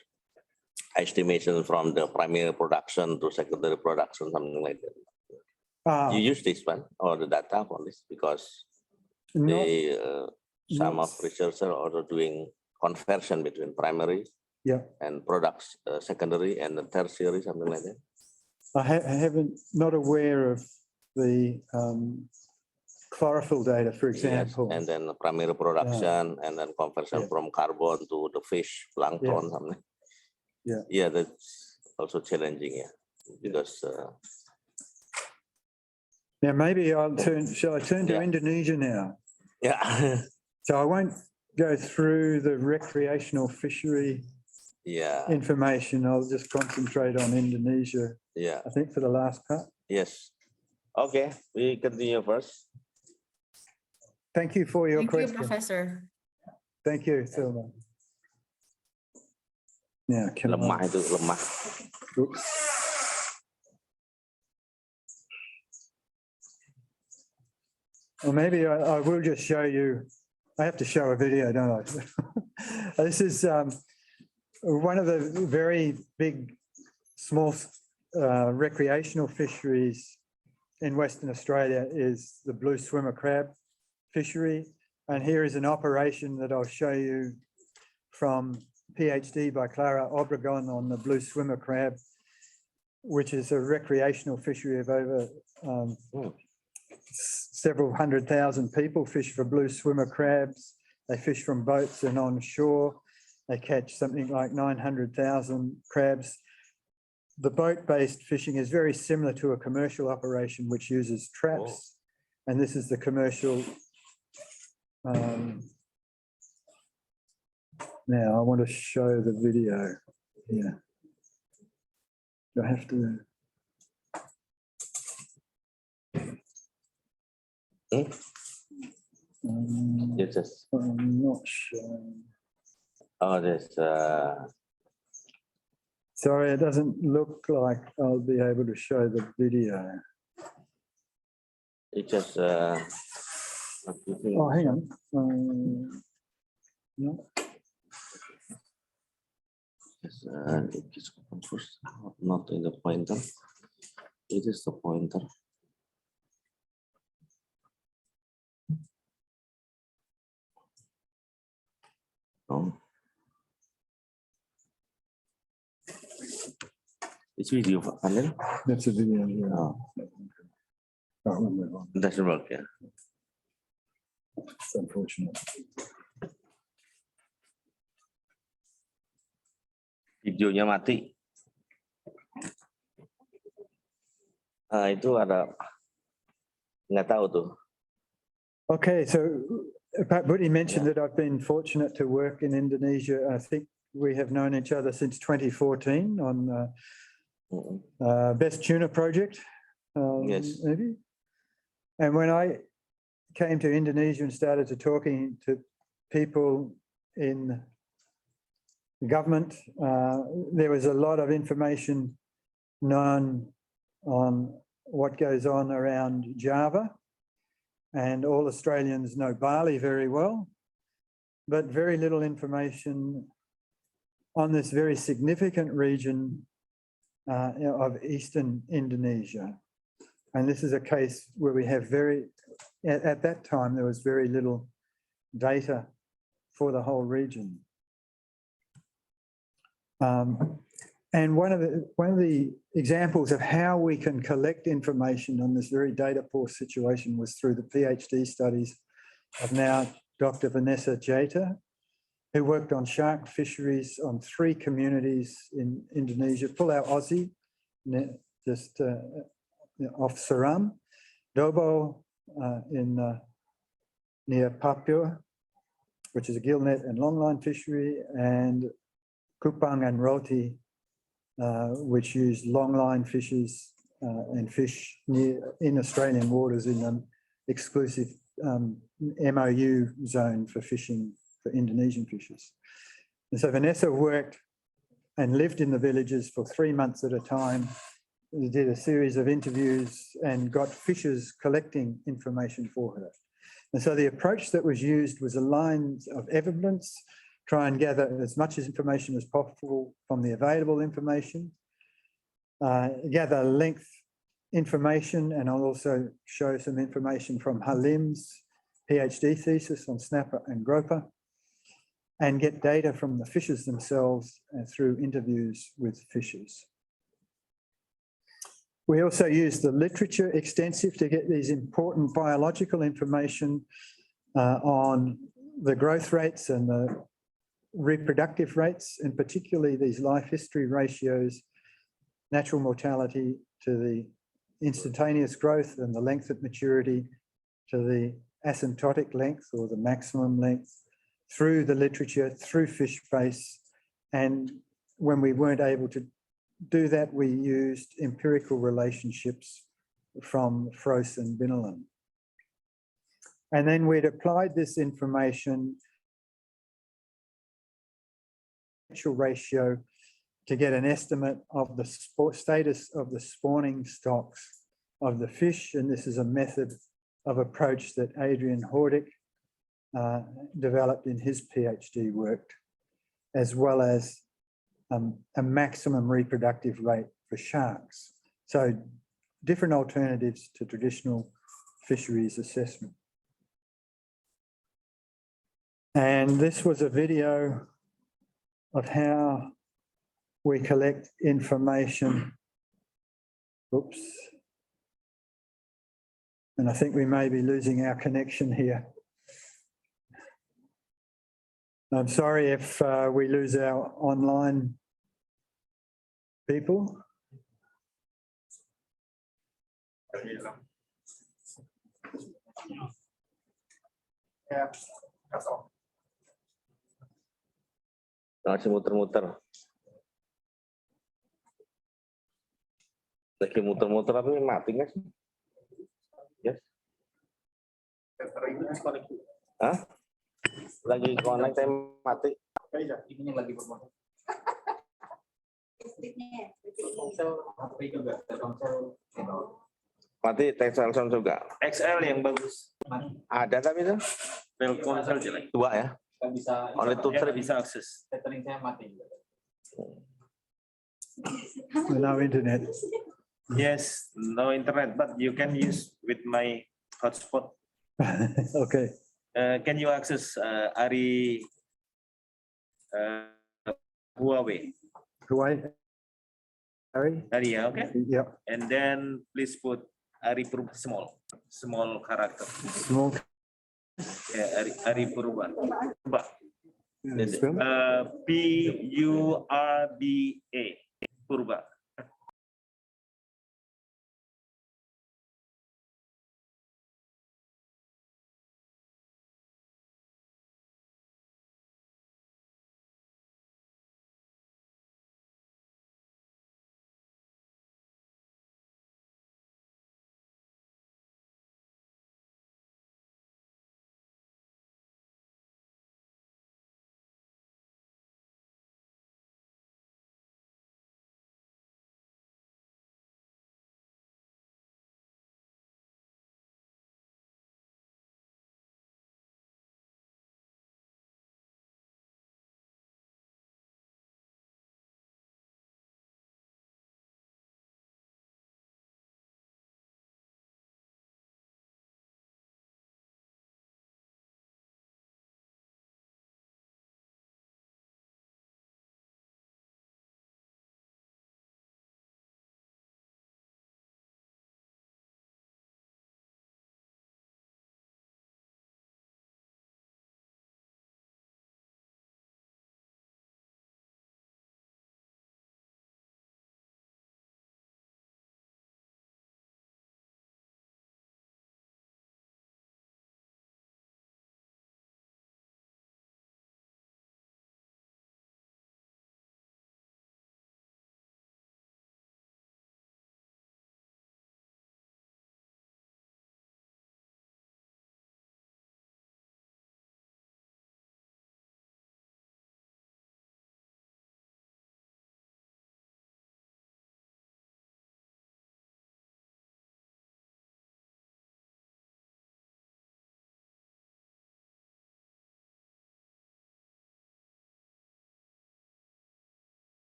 estimation from the primary production to secondary production, something like that. You use this one or the data for this because they some of researchers are also doing conversion between primary and products, secondary and the tertiary, something like that. I haven't, not aware of the chlorophyll data, for example. Yes, and then primary production and then conversion from carbon to the fish, plankton, something. Yeah, that's also challenging, because. Now maybe shall I turn to Indonesia now? Yeah. So I won't go through the recreational fishery information. I'll just concentrate on Indonesia. I think for the last part. Yes. Okay, we continue first. Thank you for your question. Thank you, Professor. Thank you, Thelma. Now, lemah itu lemah. Oops. Well, maybe I will just show you. I have to show a video, don't I? This is one of the very big, small recreational fisheries in Western Australia is the blue swimmer crab fishery. And here is an operation that I'll show you from PhD by Clara Obregon on the blue swimmer crab, which is a recreational fishery of over several 100,000 people fish for blue swimmer crabs. They fish from boats and on shore. They catch something like 900,000 crabs. The boat-based fishing is very similar to a commercial operation which uses traps. And this is the commercial. Now I want to show the video here. Do I have to? Yes. I'm not sure. Oh, this. Sorry, it doesn't look like I'll be able to show the video. It just. Oh, hang on. No. Yes, it is open first, not in the pointer. It is the pointer. Oh. It's video, Anil. That's a video. Yeah. Oh, Can't remember. doesn't work, yeah. It's unfortunate. Videonya mati. Nah, itu ada nggak tahu tuh. Okay, so Budy mentioned that I've been fortunate to work in Indonesia. I think we have known each other since 2014 on Best Tuna Project. Yes. Maybe. And when I came to Indonesia and started to talking to people in the government, there was a lot of information known on what goes on around Java. And all Australians know Bali very well, but very little information on this very significant region of Eastern Indonesia. And this is a case where we have at that time, there was very little data for the whole region. And one of the examples of how we can collect information on this very data poor situation was through the PhD studies of now Dr. Vanessa Jata, who worked on shark fisheries on 3 communities in Indonesia, Pulau Aussie, just off Seram, Dobo near Papua, which is a gillnet and longline fishery, and Kupang and Roti, which use longline fishes and fish in Australian waters in an exclusive MOU zone for fishing for Indonesian fishes. And so Vanessa worked and lived in the villages for 3 months at a time. We did a series of interviews and got fishers collecting information for her. And so the approach that was used was a line of evidence, try and gather as much information as possible from the available information, gather length information, and I'll also show some information from Halim's PhD thesis on snapper and groper, and get data from the fishers themselves through interviews with fishers. We also use the literature extensive to get these important biological information on the growth rates and the reproductive rates, and particularly these life history ratios, natural mortality to the instantaneous growth and the length at maturity to the asymptotic length or the maximum length, through the literature, through fish base. And when we weren't able to do that, we used empirical relationships from Froese and Binnelan. And then we'd applied this information ratio to get an estimate of the status of the spawning stocks of the fish. And this is a method of approach that Adrian Hordick developed in his PhD work, as well as a maximum reproductive rate for sharks. So different alternatives to traditional fisheries assessment. And this was a video of how we collect information. Oops. And I think we may be losing our connection here. I'm sorry if we lose our online people. Ya, kosong. Masih muter-muter. Lagi muter-muter tapi mati nggak sih? Yes. Filter ini disconnect. Hah? Lagi connect tapi mati. Ini lagi bermotor. Telkomsel HP juga, Telkomsel Mati Telkomsel juga. XL yang bagus. Ada tapi itu Telkomsel jelek. dua ya. Nggak bisa. Only two, Ya, three. nggak bisa akses. Tethering saya mati. No internet. Yes, no internet, but you can use with my hotspot. Okay. Can you access Ari Huawei? Kuwait. Harry? Ari, yeah, okay. Yep. And then please put Ari Purba small character. Small. Yeah, Ari Purba. Purba. Spell it. Purba. Purba.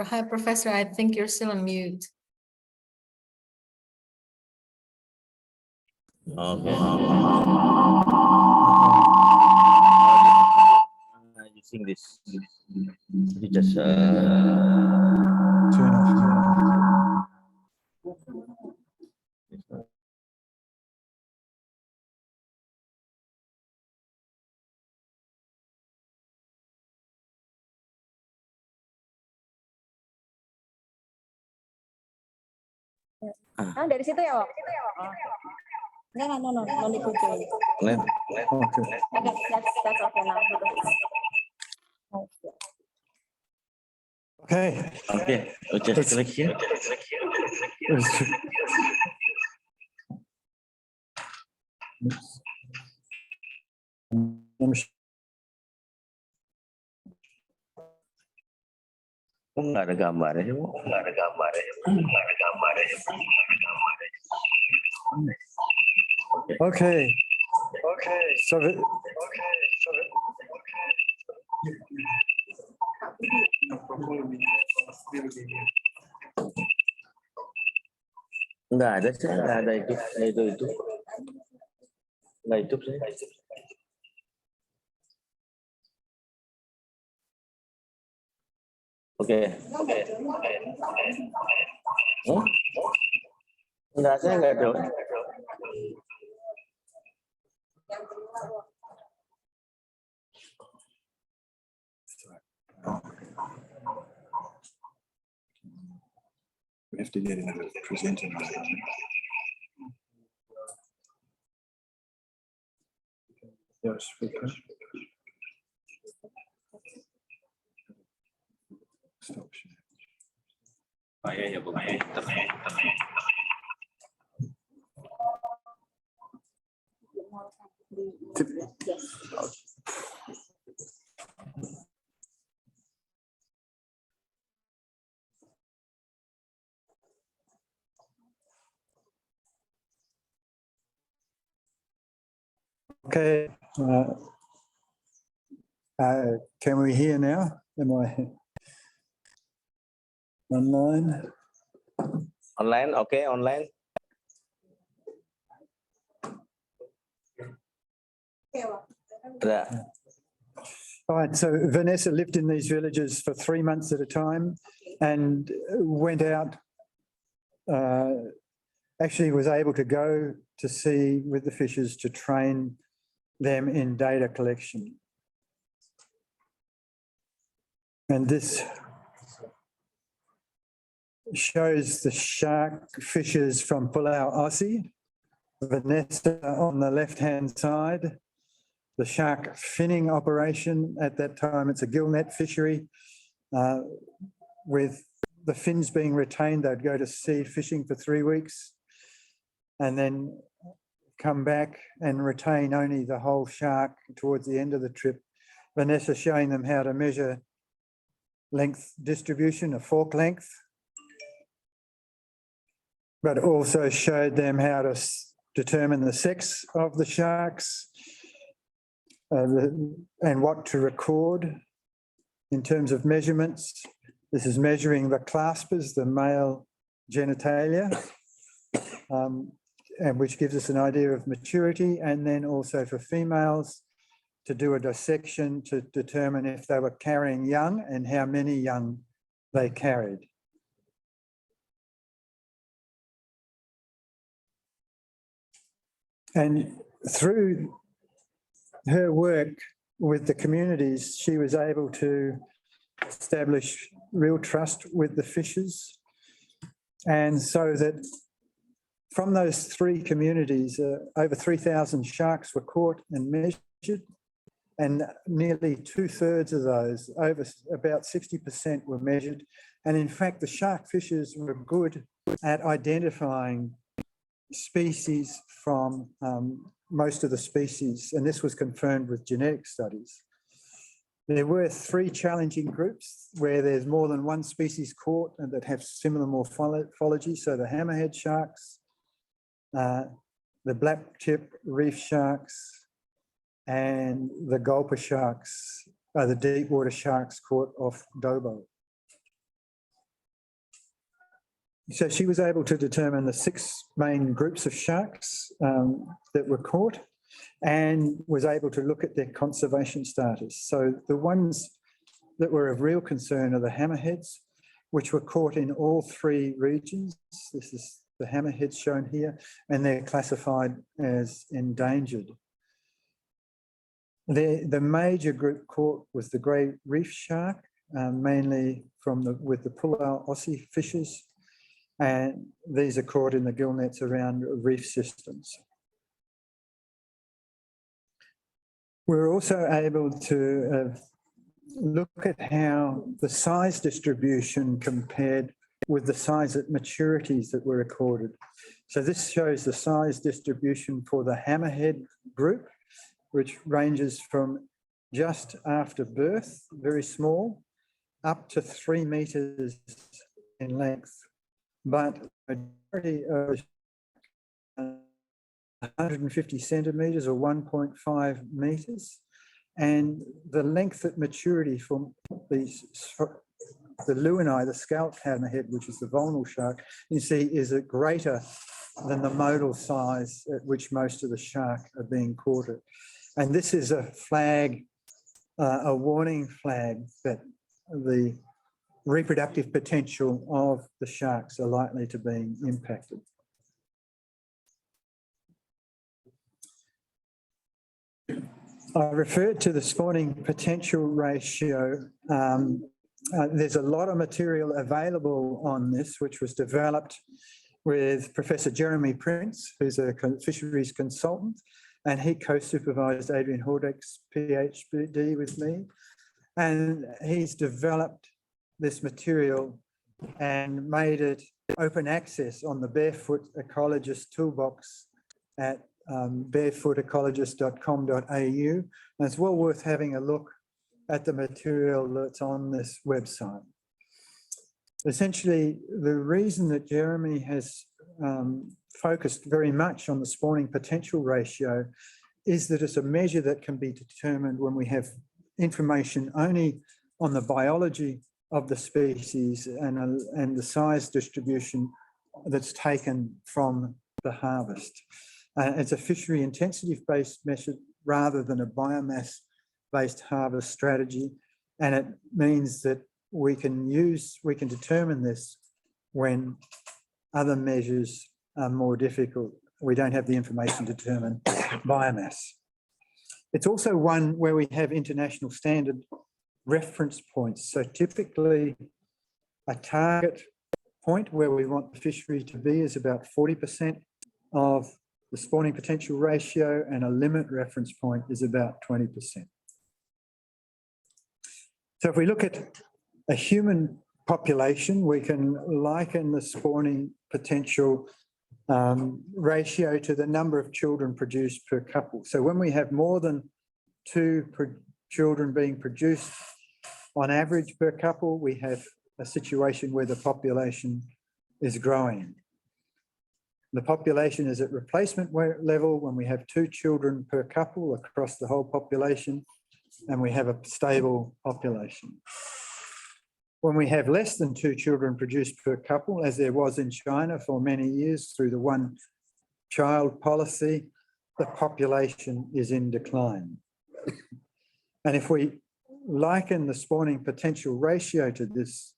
Hi, Professor. I think you're still on mute. Okay. Using this, you just Turn off. Ah, dari situ ya, Wak? Enggak, no dikucing. Let, Okay. Okay, that's okay now. Okay. okay, just click here. Oh, nggak ada gambarnya, Bu. Nggak ada gambarnya. Okay. So Nggak ada, saya nggak ada itu. Nggak hidup saya. Oke. Hmm? Enggak, saya nggak ada. we have to get another presenter. Yes, speaker. Stop share. Ya, Bu. Okay. Can we hear now? Am I online? Online, okay, online. Ada. All right, so Vanessa lived in these villages for 3 months at a time and went out, actually was able to go to sea with the fishers to train them in data collection. And this shows the shark fishers from Kuliah Umum, Vanessa on the left-hand side, the shark finning operation. At that time, it's a gill net fishery with the fins being retained. They'd go to sea fishing for 3 weeks and then come back and retain only the whole shark towards the end of the trip. Vanessa showing them how to measure length distribution, a fork length, but also showed them how to determine the sex of the sharks and what to record in terms of measurements. This is measuring the claspers, the male genitalia, and which gives us an idea of maturity, and then also for females to do a dissection to determine if they were carrying young and how many young they carried. And through her work with the communities, she was able to establish real trust with the fishers. And so that from those 3 communities, over 3,000 sharks were caught and measured, and nearly 2/3 of those, over about 60% were measured. And in fact, the shark fishers were good at identifying species from most of the species, and this was confirmed with genetic studies. There were 3 challenging groups where there's more than one species caught and that have similar morphology. So the hammerhead sharks, the black tip reef sharks, and the gulper sharks, the deep water sharks caught off Dobo. So she was able to determine the 6 main groups of sharks that were caught and was able to look at their conservation status. So the ones that were of real concern are the hammerheads, which were caught in all 3 regions. This is the hammerheads shown here, and they're classified as endangered. The major group caught was the grey reef shark, mainly with the Pulau Aussie fishes, and these are caught in the gill nets around reef systems. We're also able to look at how the size distribution compared with the size at maturities that were recorded. So this shows the size distribution for the hammerhead group, which ranges from just after birth, very small, up to 3 meters in length. But the majority of 150 centimeters or 1.5 meters. And the length at maturity for the Luini, the scalp hammerhead, which is the vulnerable shark, you see is greater than the modal size at which most of the shark are being caught at. And this is a flag, a warning flag that the reproductive potential of the sharks are likely to be impacted. I referred to the spawning potential ratio. There's a lot of material available on this, which was developed with Professor Jeremy Prince, who's a fisheries consultant, and he co-supervised Adrian Hordick's PhD with me. And he's developed this material and made it open access on the Barefoot Ecologist Toolbox at barefootecologist.com.au. And it's well worth having a look at the material that's on this website. Essentially, the reason that Jeremy has focused very much on the spawning potential ratio is that it's a measure that can be determined when we have information only on the biology of the species and the size distribution that's taken from the harvest. It's a fishery intensity-based measure rather than a biomass-based harvest strategy, and it means that we can determine this when other measures are more difficult. We don't have the information to determine biomass. It's also one where we have international standard reference points. So typically a target point where we want the fishery to be is about 40% of the spawning potential ratio, and a limit reference point is about 20%. So if we look at a human population, we can liken the spawning potential ratio to the number of children produced per couple. So when we have more than 2 children being produced on average per couple, we have a situation where the population is growing. The population is at replacement level when we have 2 children per couple across the whole population, and we have a stable population. When we have less than 2 children produced per couple, as there was in China for many years through the one-child policy, the population is in decline. And if we liken the spawning potential ratio to this,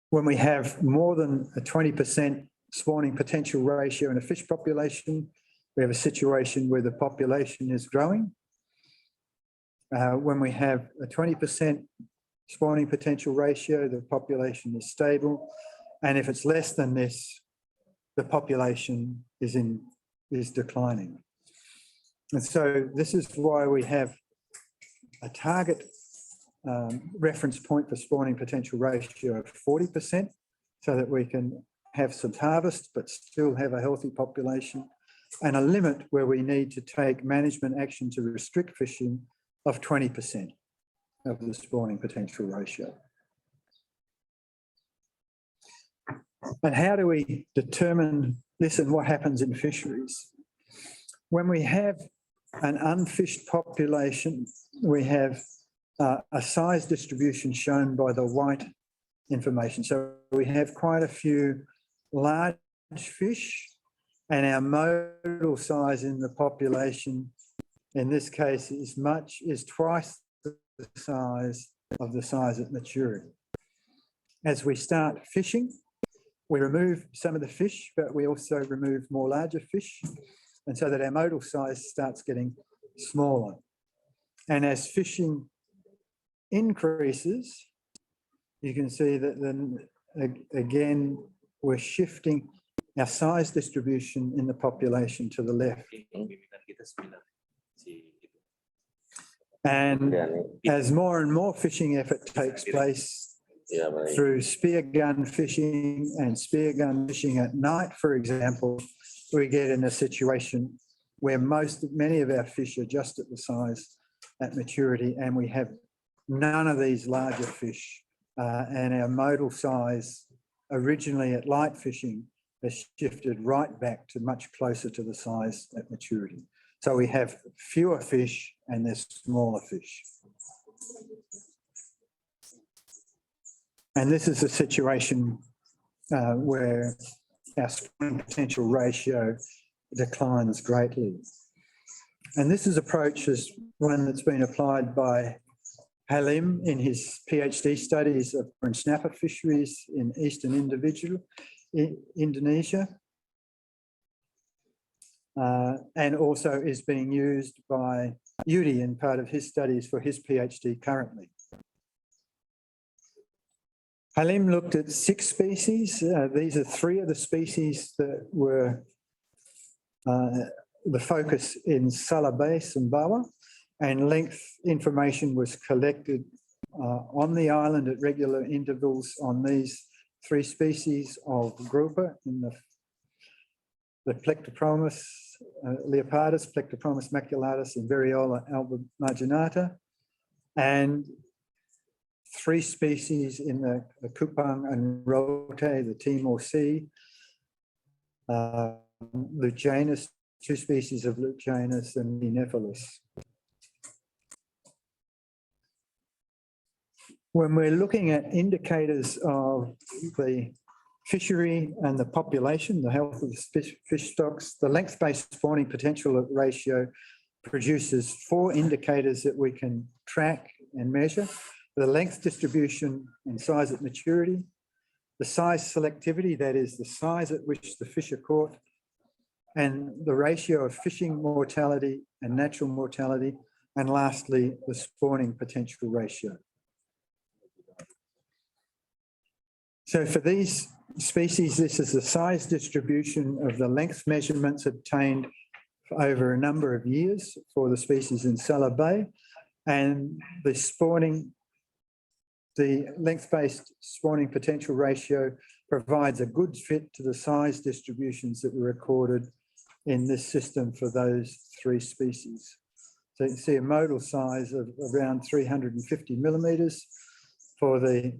when we have more than a 20% spawning potential ratio in a fish population, we have a situation where the population is growing. When we have a 20% spawning potential ratio, the population is stable. And if it's less than this, the population is declining. And so this is why we have a target reference point for spawning potential ratio of 40%, so that we can have some harvest but still have a healthy population, and a limit where we need to take management action to restrict fishing of 20% of the spawning potential ratio. And how do we determine this and what happens in fisheries? When we have an unfished population, we have a size distribution shown by the white information. So we have quite a few large fish, and our modal size in the population in this case is twice the size at maturity. As we start fishing, we remove some of the fish, but we also remove more larger fish, and so that our modal size starts getting smaller. And as fishing increases, you can see that then again, we're shifting our size distribution in the population to the left. And as more and more fishing effort takes place through spear gun fishing and spear gun fishing at night, for example, we get in a situation where many of our fish are just at the size at maturity, and we have none of these larger fish, and our modal size originally at light fishing has shifted right back to much closer to the size at maturity. So we have fewer fish and there's smaller fish. And this is a situation where our spawning potential ratio declines greatly. And this approach is one that's been applied by Halim in his PhD studies of snapper fisheries in Eastern Indonesia, and also is being used by Budy in part of his studies for his PhD currently. Halim looked at 6 species. These are 3 of the species that were the focus in Sala Bay, Sumbawa, and length information was collected on the island at regular intervals on these 3 species of grouper in the Plectopromus leopardus, Plectopromus maculatus, and Variola alba marginata, and 3 species in the Kupang and Rote, the Timor Sea, Lucanus, 2 species of Lucanus, and Nephelus. When we're looking at indicators of the fishery and the population, the health of the fish stocks, the length-based spawning potential ratio produces 4 indicators that we can track and measure: the length distribution and size at maturity, the size selectivity, that is the size at which the fish are caught, and the ratio of fishing mortality and natural mortality, and lastly, the spawning potential ratio. So for these species, this is the size distribution of the length measurements obtained over a number of years for the species in Sala Bay, and the length-based spawning potential ratio provides a good fit to the size distributions that were recorded in this system for those 3 species. So you can see a modal size of around 350 millimetres for the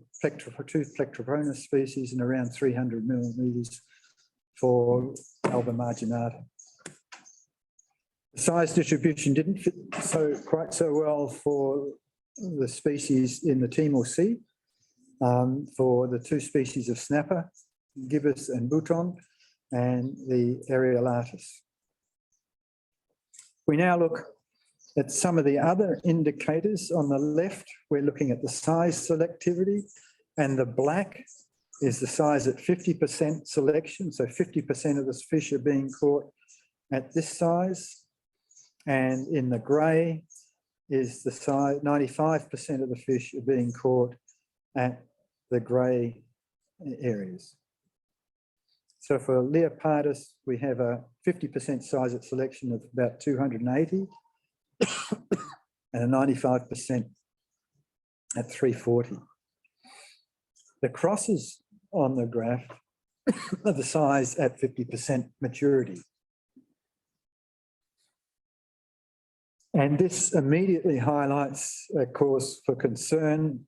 tooth Plectopromus species and around 300 millimetres for Alba marginata. The size distribution didn't fit quite so well for the species in the Timor Sea, for the 2 species of snapper, gibbous and bouton, and the Areolatus. We now look at some of the other indicators. On the left, we're looking at the size selectivity, and the black is the size at 50% selection. So 50% of the fish are being caught at this size. And in the grey is the size, 95% of the fish are being caught at the grey areas. So for Leopardus, we have a 50% size at selection of about 280 and a 95% at 340. The crosses on the graph are the size at 50% maturity. And this immediately highlights a cause for concern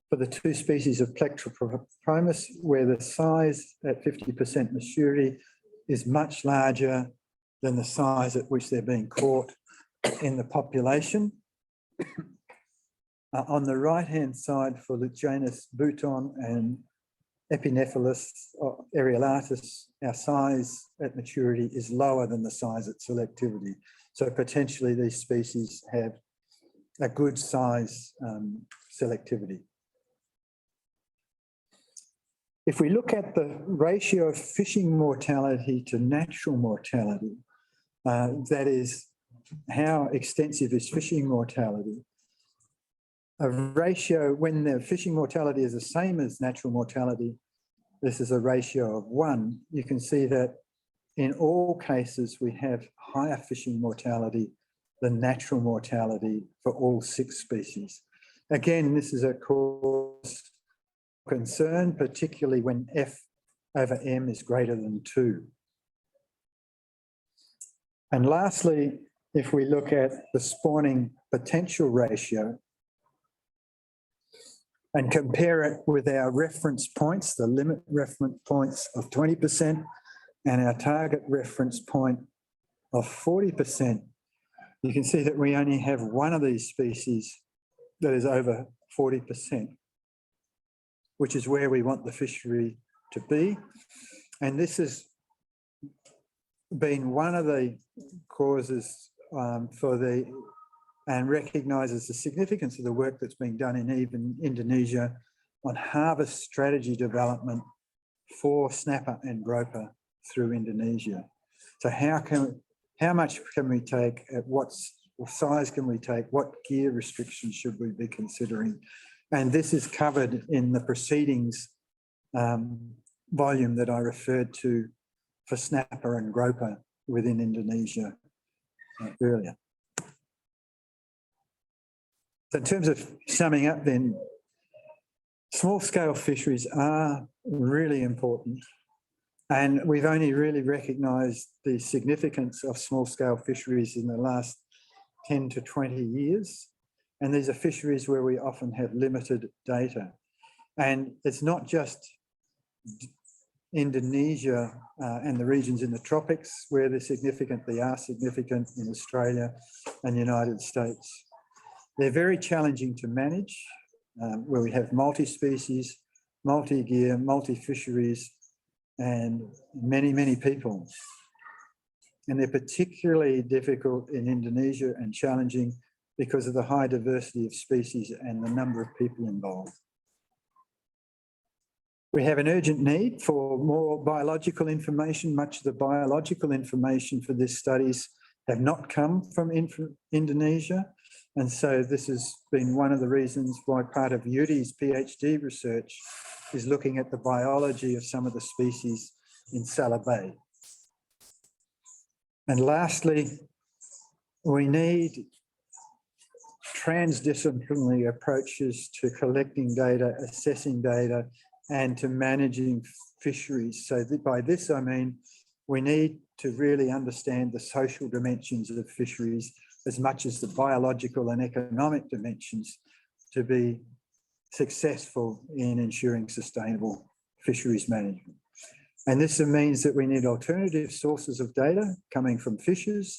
for the 2 species of Plectopromus, where the size at 50% maturity is much larger than the size at which they're being caught in the population. On the right-hand side for the genus Bouton and Epinephelus areolatus, our size at maturity is lower than the size at selectivity. So potentially these species have a good size selectivity. If we look at the ratio of fishing mortality to natural mortality, that is, how extensive is fishing mortality? A ratio, when the fishing mortality is the same as natural mortality, this is a ratio of 1. You can see that in all cases we have higher fishing mortality than natural mortality for all 6 species. Again, this is a cause of concern, particularly when F/M is greater than 2. And lastly, if we look at the spawning potential ratio and compare it with our reference points, the limit reference points of 20% and our target reference point of 40%, you can see that we only have one of these species that is over 40%, which is where we want the fishery to be. And this has been one of the causes and recognises the significance of the work that's being done in even Indonesia on harvest strategy development for snapper and groper through Indonesia. So how much can we take, at what size can we take, what gear restrictions should we be considering? And this is covered in the proceedings volume that I referred to for snapper and groper within Indonesia earlier. So in terms of summing up then, small-scale fisheries are really important, and we've only really recognised the significance of small-scale fisheries in the last 10 to 20 years, and these are fisheries where we often have limited data. And it's not just Indonesia and the regions in the tropics where they're significant, they are significant in Australia and the United States. They're very challenging to manage, where we have multi-species, multi-gear, multi-fisheries, and many, many people. And they're particularly difficult in Indonesia and challenging because of the high diversity of species and the number of people involved. We have an urgent need for more biological information. Much of the biological information for these studies have not come from Indonesia. And so this has been one of the reasons why part of Budy's PhD research is looking at the biology of some of the species in Sala Bay. And lastly, we need transdisciplinary approaches to collecting data, assessing data, and to managing fisheries. So by this, I mean, we need to really understand the social dimensions of fisheries as much as the biological and economic dimensions to be successful in ensuring sustainable fisheries management. And this means that we need alternative sources of data coming from fishers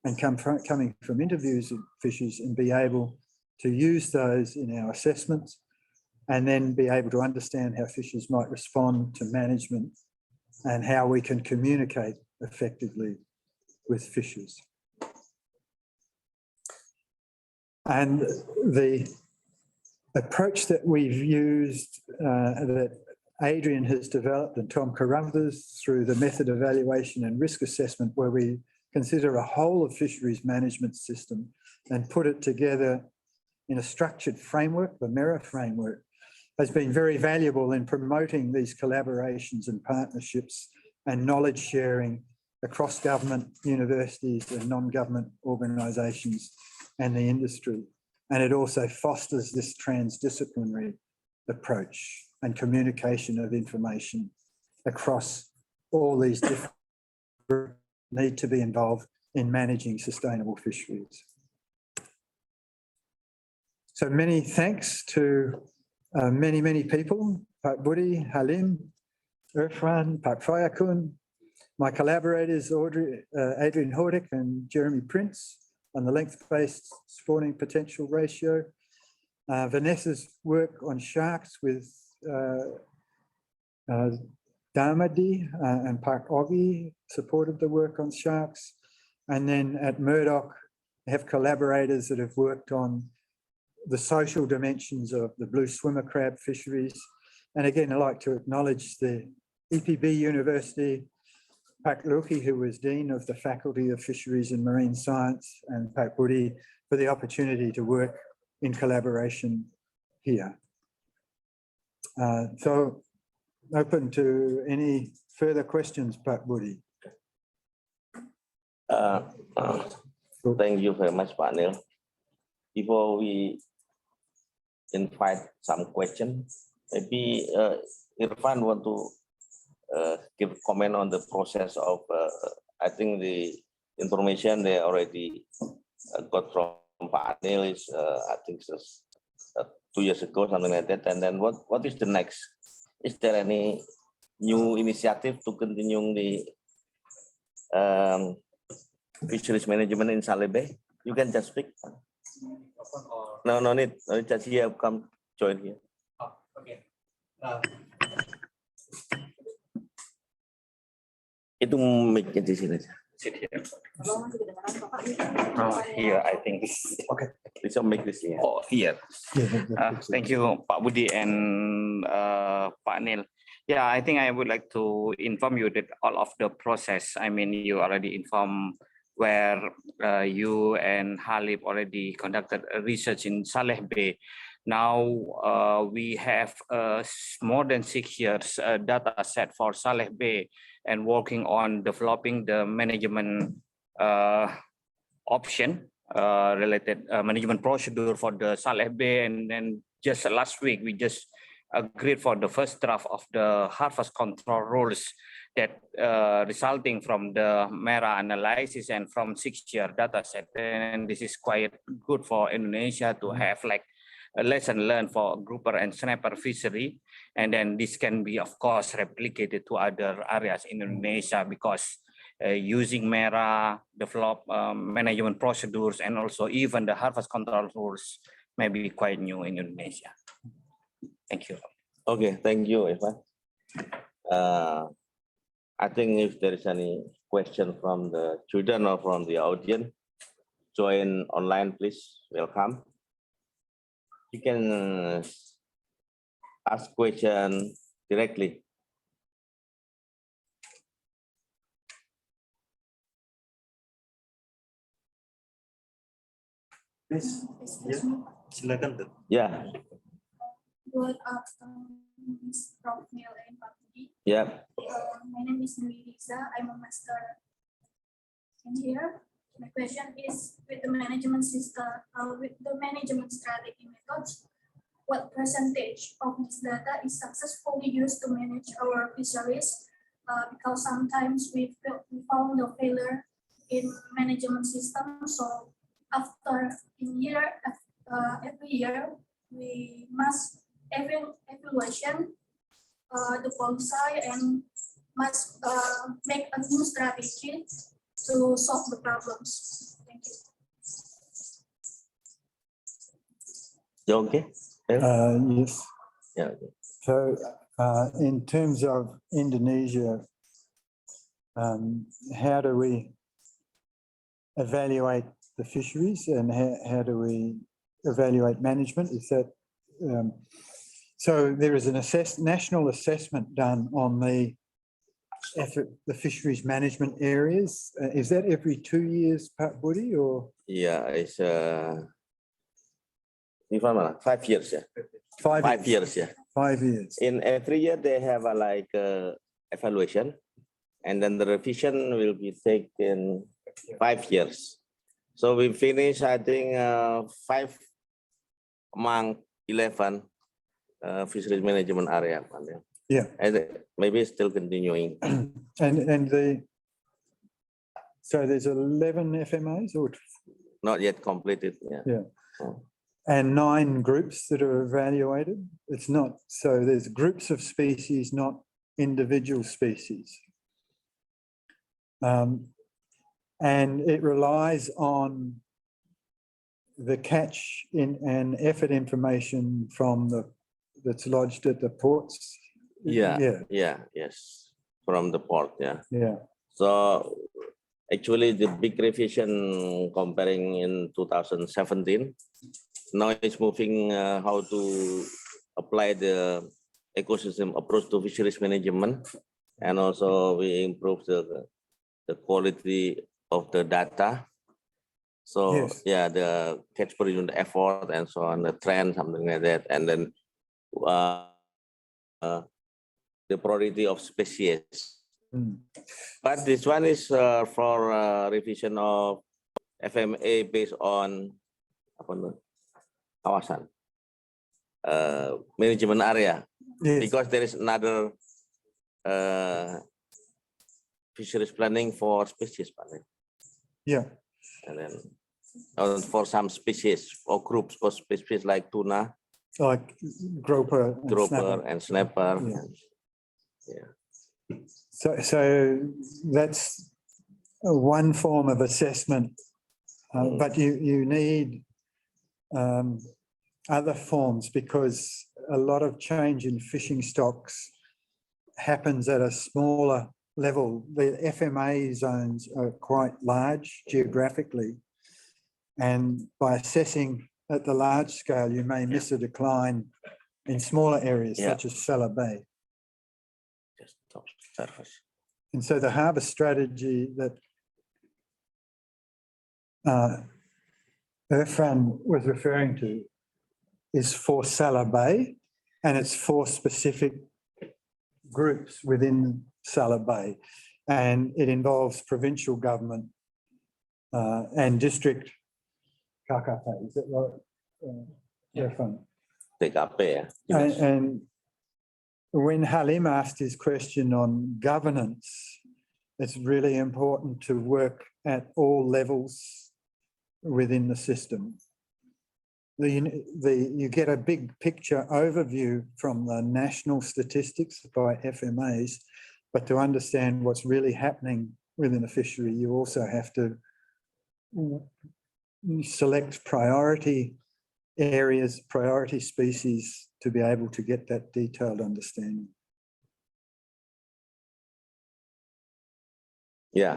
and coming from interviews of fishers, and be able to use those in our assessments, and then be able to understand how fishers might respond to management and how we can communicate effectively with fishers. And the approach that we've used, that Adrian has developed and Tom Carruthers through the method evaluation and risk assessment, where we consider a whole of fisheries management system and put it together in a structured framework, the MERA framework, has been very valuable in promoting these collaborations and partnerships and knowledge sharing across government, universities and non-government organisations and the industry. And it also fosters this transdisciplinary approach and communication of information across all these different groups need to be involved in managing sustainable fisheries. So many thanks to many people, Pak Budy, Halim, Irfan, Pak Fayakun, my collaborators, Adrian Hordick and Jeremy Prince, on the length-based spawning potential ratio. Vanessa's work on sharks with Darmadi and Park Oggy supported the work on sharks. And then at Murdoch, I have collaborators that have worked on the social dimensions of the blue swimmer crab fisheries. And again, I'd like to acknowledge the EPB University, Pak Luki, who was Dean of the Faculty of Fisheries and Marine Science, and Pak Budy for the opportunity to work in collaboration here. So open to any further questions, Pak Budy. Thank you very much, Pak Neil. Before we invite some questions, maybe Irfan want to give comment on the process of, I think the information they already got from Pak Neil is, I think, 2 years ago, something like that. And then what is the next? Is there any new initiative to continue the fisheries management in Saleh Bay? You can just speak. No need. Just here, come join here. Oh, okay. Itu mic di sini. Sit here. Oh, Here, I think. Okay. Bisa mic di sini. Oh, here. Thank you, Pak Budy and Pak Neil. Yeah, I think I would like to inform you that all of the process, I mean, you already informed where you and Halib already conducted a research in Saleh Bay. Now we have more than 6 years data set for Saleh Bay and working on developing the management option related management procedure for the Saleh Bay. And then just last week, we just agreed for the first draft of the harvest control rules that resulting from the MERA analysis and from 6-year data set. And this is quite good for Indonesia to have like a lesson learned for grouper and snapper fishery. And then this can be, of course, replicated to other areas in Indonesia because using MERA, develop management procedures, and also even the harvest control rules may be quite new in Indonesia. Thank you. Okay, thank you, Evan. I think if there is any question from the student or from the audience, join online, please. Welcome. You can ask question directly. Please. Silakan. Yeah. Good afternoon, Prof. Neil and Pak Budy. Yeah. My name is Dwi Riza. I'm a master in here. My question is, with the management system, with the management strategy methods, what percentage of this data is successfully used to manage our fisheries? Because sometimes we found a failure in management system. So after every year, we must evaluation the policy and must make a new strategy to solve the problems. Thank you. You okay? Yes. Yeah. So in terms of Indonesia, how do we evaluate the fisheries and how do we evaluate management? Is that so there is an national assessment done on the fisheries management areas. Is that every 2 years, Pak Budy, or? Yeah, it's 5 years. Yeah. 5 years. Yeah. 5 years. In every year they have a evaluation, and then the revision will be taken 5 years. So we finish, I think, 5 among 11 fisheries management area. Yeah. And maybe still continuing. So there's 11 FMAs or? Not yet completed. Yeah. Yeah. And 9 groups that are evaluated. It's not, so there's groups of species, not individual species. And it relies on the catch in and effort information from that's lodged at the ports. Yes, from the port, Yeah. So actually the big revision comparing in 2017, now it's moving how to apply the ecosystem approach to fisheries management, and also we improve the quality of the data. So Yes. the catch per unit effort and so on, the trend, something like that, and then the priority of species. But this one is for revision of FMA based on kawasan management area. Yes. Because there is another fisheries planning for species planning. Yeah. And then for some species or groups or species like tuna, Like grouper and snapper. and snapper. Yeah. So that's one form of assessment, but you need other forms, because a lot of change in fishing stocks happens at a smaller level. The FMA zones are quite large geographically, and by assessing at the large scale, you may miss a decline in smaller areas such as Sala Bay. Just top surface. And so the harvest strategy that Irfan was referring to is for Sala Bay, and it's for specific groups within Sala Bay, and it involves provincial government and district KKP. Is that right, Irfan? TKP, And when Halim asked his question on governance, it's really important to work at all levels within the system. You get a big picture overview from the national statistics by FMAs, but to understand what's really happening within a fishery, you also have to select priority areas, priority species to be able to get that detailed understanding. Yeah.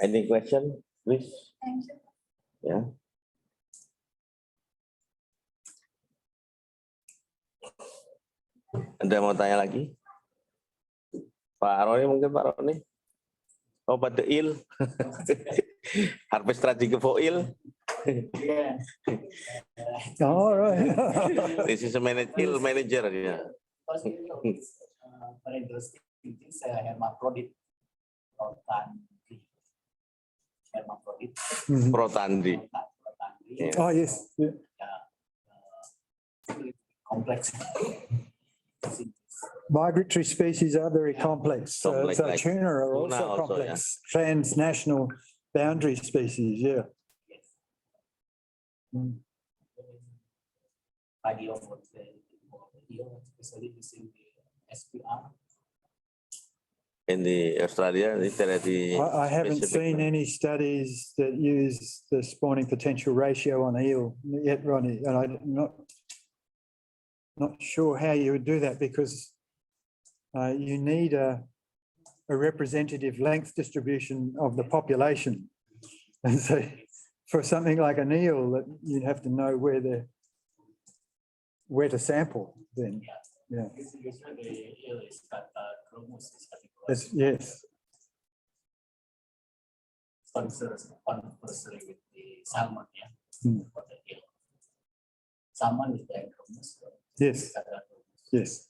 Any question, please? Thank you. Yeah. Ada mau tanya lagi? Pak Roni mungkin, Pak Roni? Oh, but the eel. Harvest strategy for eel. All right. This is a eel manager. Yeah. Very interesting things. Hermaphrodite, hermaphrodite. Protandri. Yeah. Oh yes. Yeah. Complex. Migratory species are very complex. So like tuna are also complex. Transnational boundary species. Yeah. Radio for the especially using the SPR. In the Australia, I haven't seen any studies that use the spawning potential ratio on eel yet, Ronnie, and I'm not sure how you would do that, because you need a representative length distribution of the population, and so for something like an eel, that you'd have to know where to sample then. Yeah. Usually the eel is got chromosomes. Yes. Conversely with the salmon, for the eel. Salmon is the chromosome. Yes. Yes.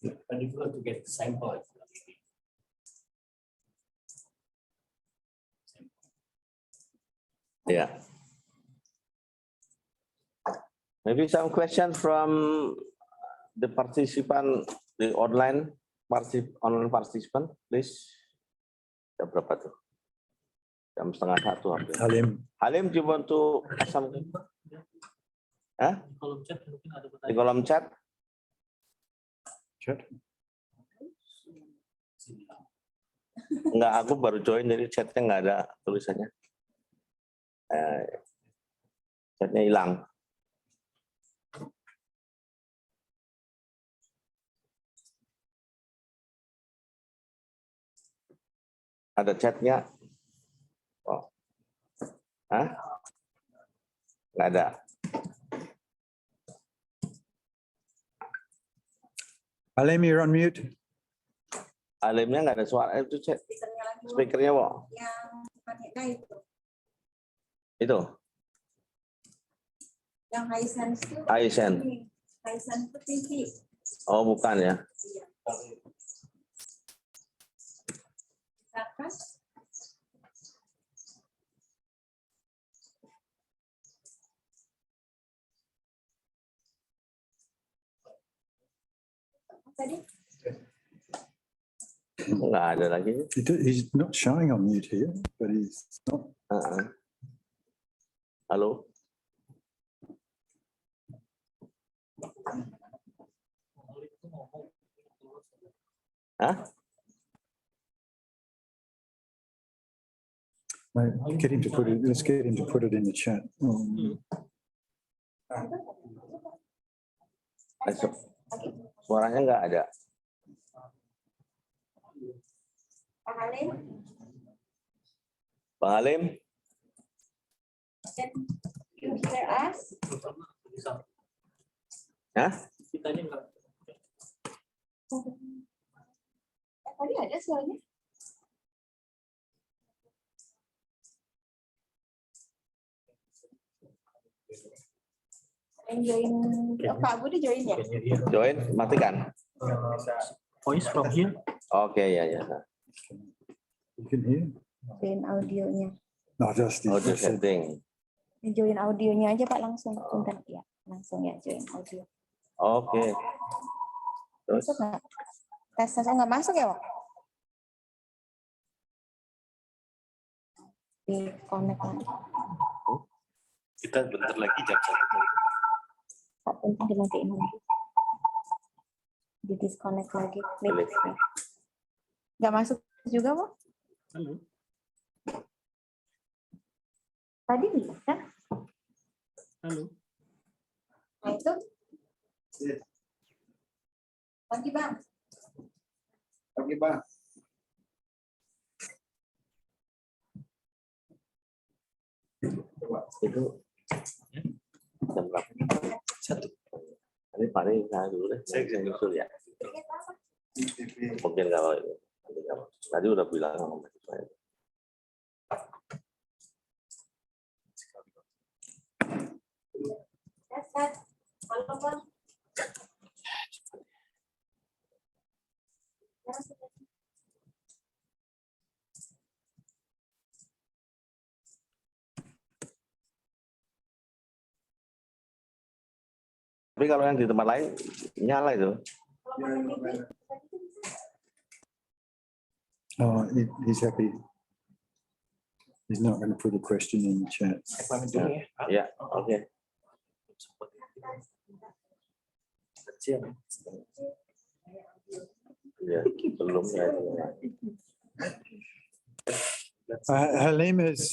But difficult to get the sample. Yeah. Maybe some questions from the participant, the online participant, please. Jam berapa tuh? Jam 12:30 hampir. Halim, do you want to ask something? Hah? Di kolom chat. Enggak, aku baru join, jadi chatnya nggak ada tulisannya. Chatnya hilang. Ada chatnya? Oh. Hah? Nggak ada. Alim, you're on mute. Alimnya nggak ada suara itu chat. Speakernya lagi. Speakernya, Wo. Yang pakai itu. Itu. Yang Hisense itu. Hisense. Hisense itu TV. Oh, bukan ya. Iya. Silakan. Tadi Nggak ada lagi. He's not showing on mute here, but he's not. Halo. Hah? Get him to put it. Let's get him to put it in the chat. Suaranya nggak ada. Pak Halim. Bang Halim? Can you hear us? Hah? Tadi ada suaranya. Join, Pak Budy join ya? Join, matikan. Voice from here. Oke, ya. You can hear. Join audionya. No, just the Audio setting. Join audionya aja Pak langsung. Bentar ya, langsung ya join audio. Oke. Terus? Masuk nggak? Tes nggak masuk ya Pak? Di connect lagi. Kita bentar lagi jam 1. Pak bentar dimatiin lagi. Di disconnect lagi. Klik. Nggak masuk juga Pak? Halo. Tadi bisa. Halo. Nah itu. Pagi Bang. Pagi, Bang. Itu jam berapa? 1. Ini paling saya dulu deh. Saya nyusul ya. Mungkin kalau itu. Tadi udah bilang sama mahasiswa itu. Halo Bang. Tapi kalau yang di tempat lain nyala itu. Oh, he's happy. He's not going to put a question in the chat. Ya, oke. Ya, belum ya. Halim has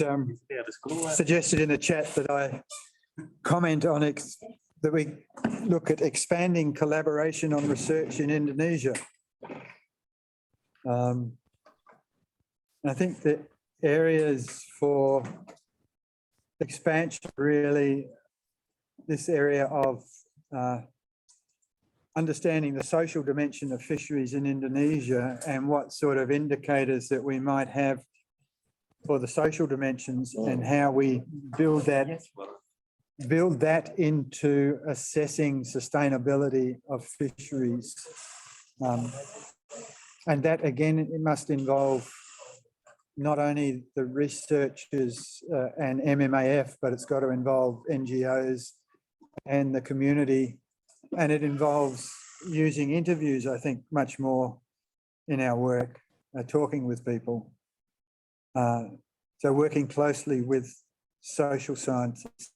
suggested in the chat that I comment on that we look at expanding collaboration on research in Indonesia. I think that areas for expansion really this area of understanding the social dimension of fisheries in Indonesia and what sort of indicators that we might have for the social dimensions and how we build that into assessing sustainability of fisheries. And that again, it must involve not only the researchers and MMAF, but it's got to involve NGOs and the community. And it involves using interviews, I think, much more in our work, talking with people. So working closely with social scientists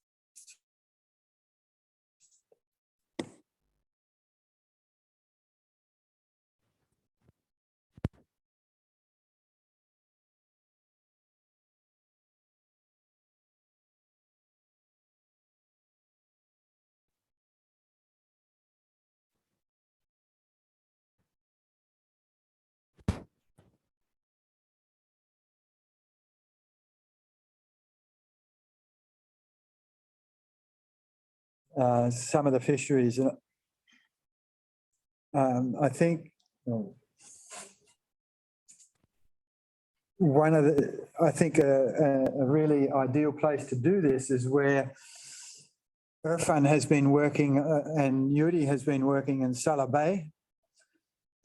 some of the fisheries. I think a really ideal place to do this is where Irfan has been working and Yuri has been working in Sala Bay.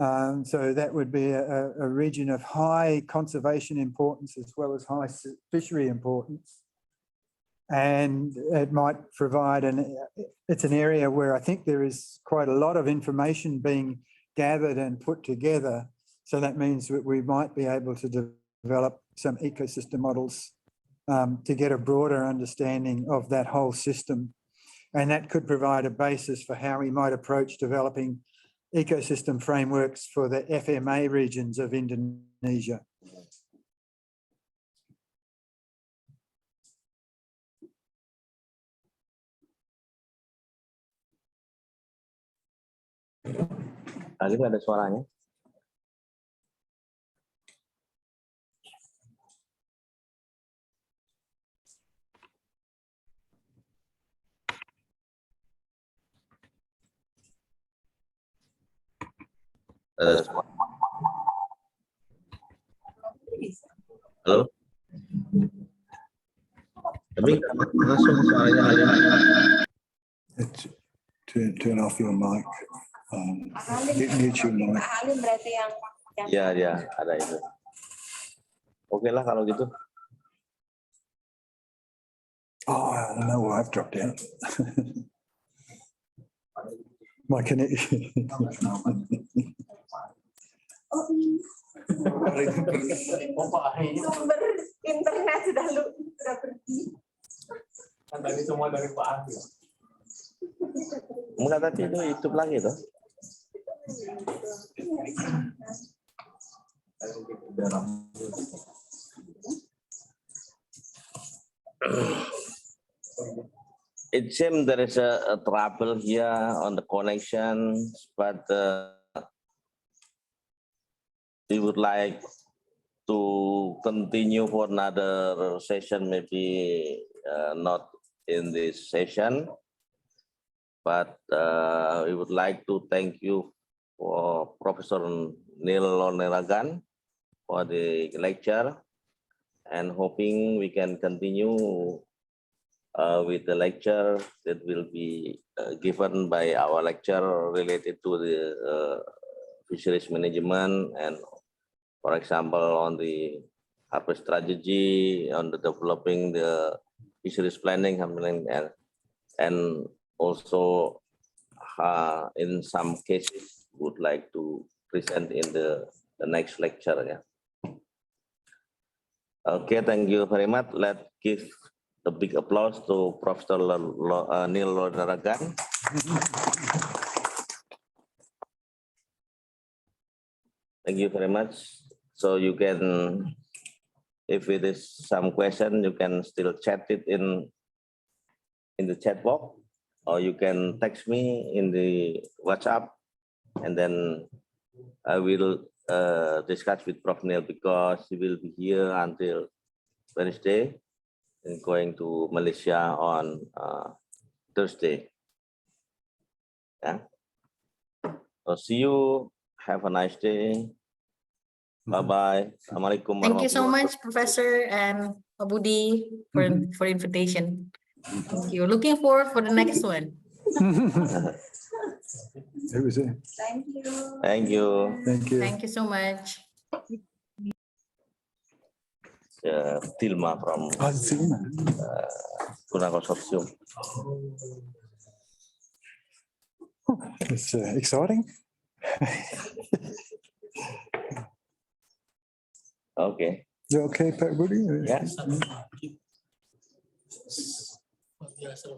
So that would be a region of high conservation importance as well as high fishery importance. And it might provide it's an area where I think there is quite a lot of information being gathered and put together. So that means that we might be able to develop some ecosystem models to get a broader understanding of that whole system. And that could provide a basis for how we might approach developing ecosystem frameworks for the FMA regions of Indonesia. Lagi ada suaranya. Halo. Tapi langsung suaranya Halim. Turn off your mic. Mute your mic. Halim berarti yang Ya, ada itu. Oke lah kalau gitu. Oh, I don't know why I've dropped out. My connection. Sumber internet sudah pergi. Kan tadi semua dari Pak Ahli. Enggak, tapi itu YouTube lagi tuh. It seems there is a trouble here on the connection, but we would like to continue for another session, maybe not in this session, but we would like to thank you for Professor Loneragan for the lecture, and hoping we can continue with the lecture that will be given by our lecturer related to the fisheries management, and for example on the harvest strategy, on the developing the fisheries planning, and also in some cases would like to present in the next lecture. Yeah. Okay, thank you very much. Let's give a big applause to Professor Loneragan. Thank you very much. So you can, if it is some question, you can still chat it in the chat box, or you can text me in the WhatsApp, and then I will discuss with Prof. Neil, because he will be here until Wednesday and going to Malaysia on Thursday. Yeah. So see you. Have a nice day. Bye-bye. Assalamualaikum. Thank you so much, Professor and Budy, for invitation. Thank you. Looking forward for the next one. It was a Thank you. Thank you. thank you. Thank you so much. Tilma from Kuliah Consortium. It's exciting. Okay. You okay, Pak Budy? Yes. Biasa.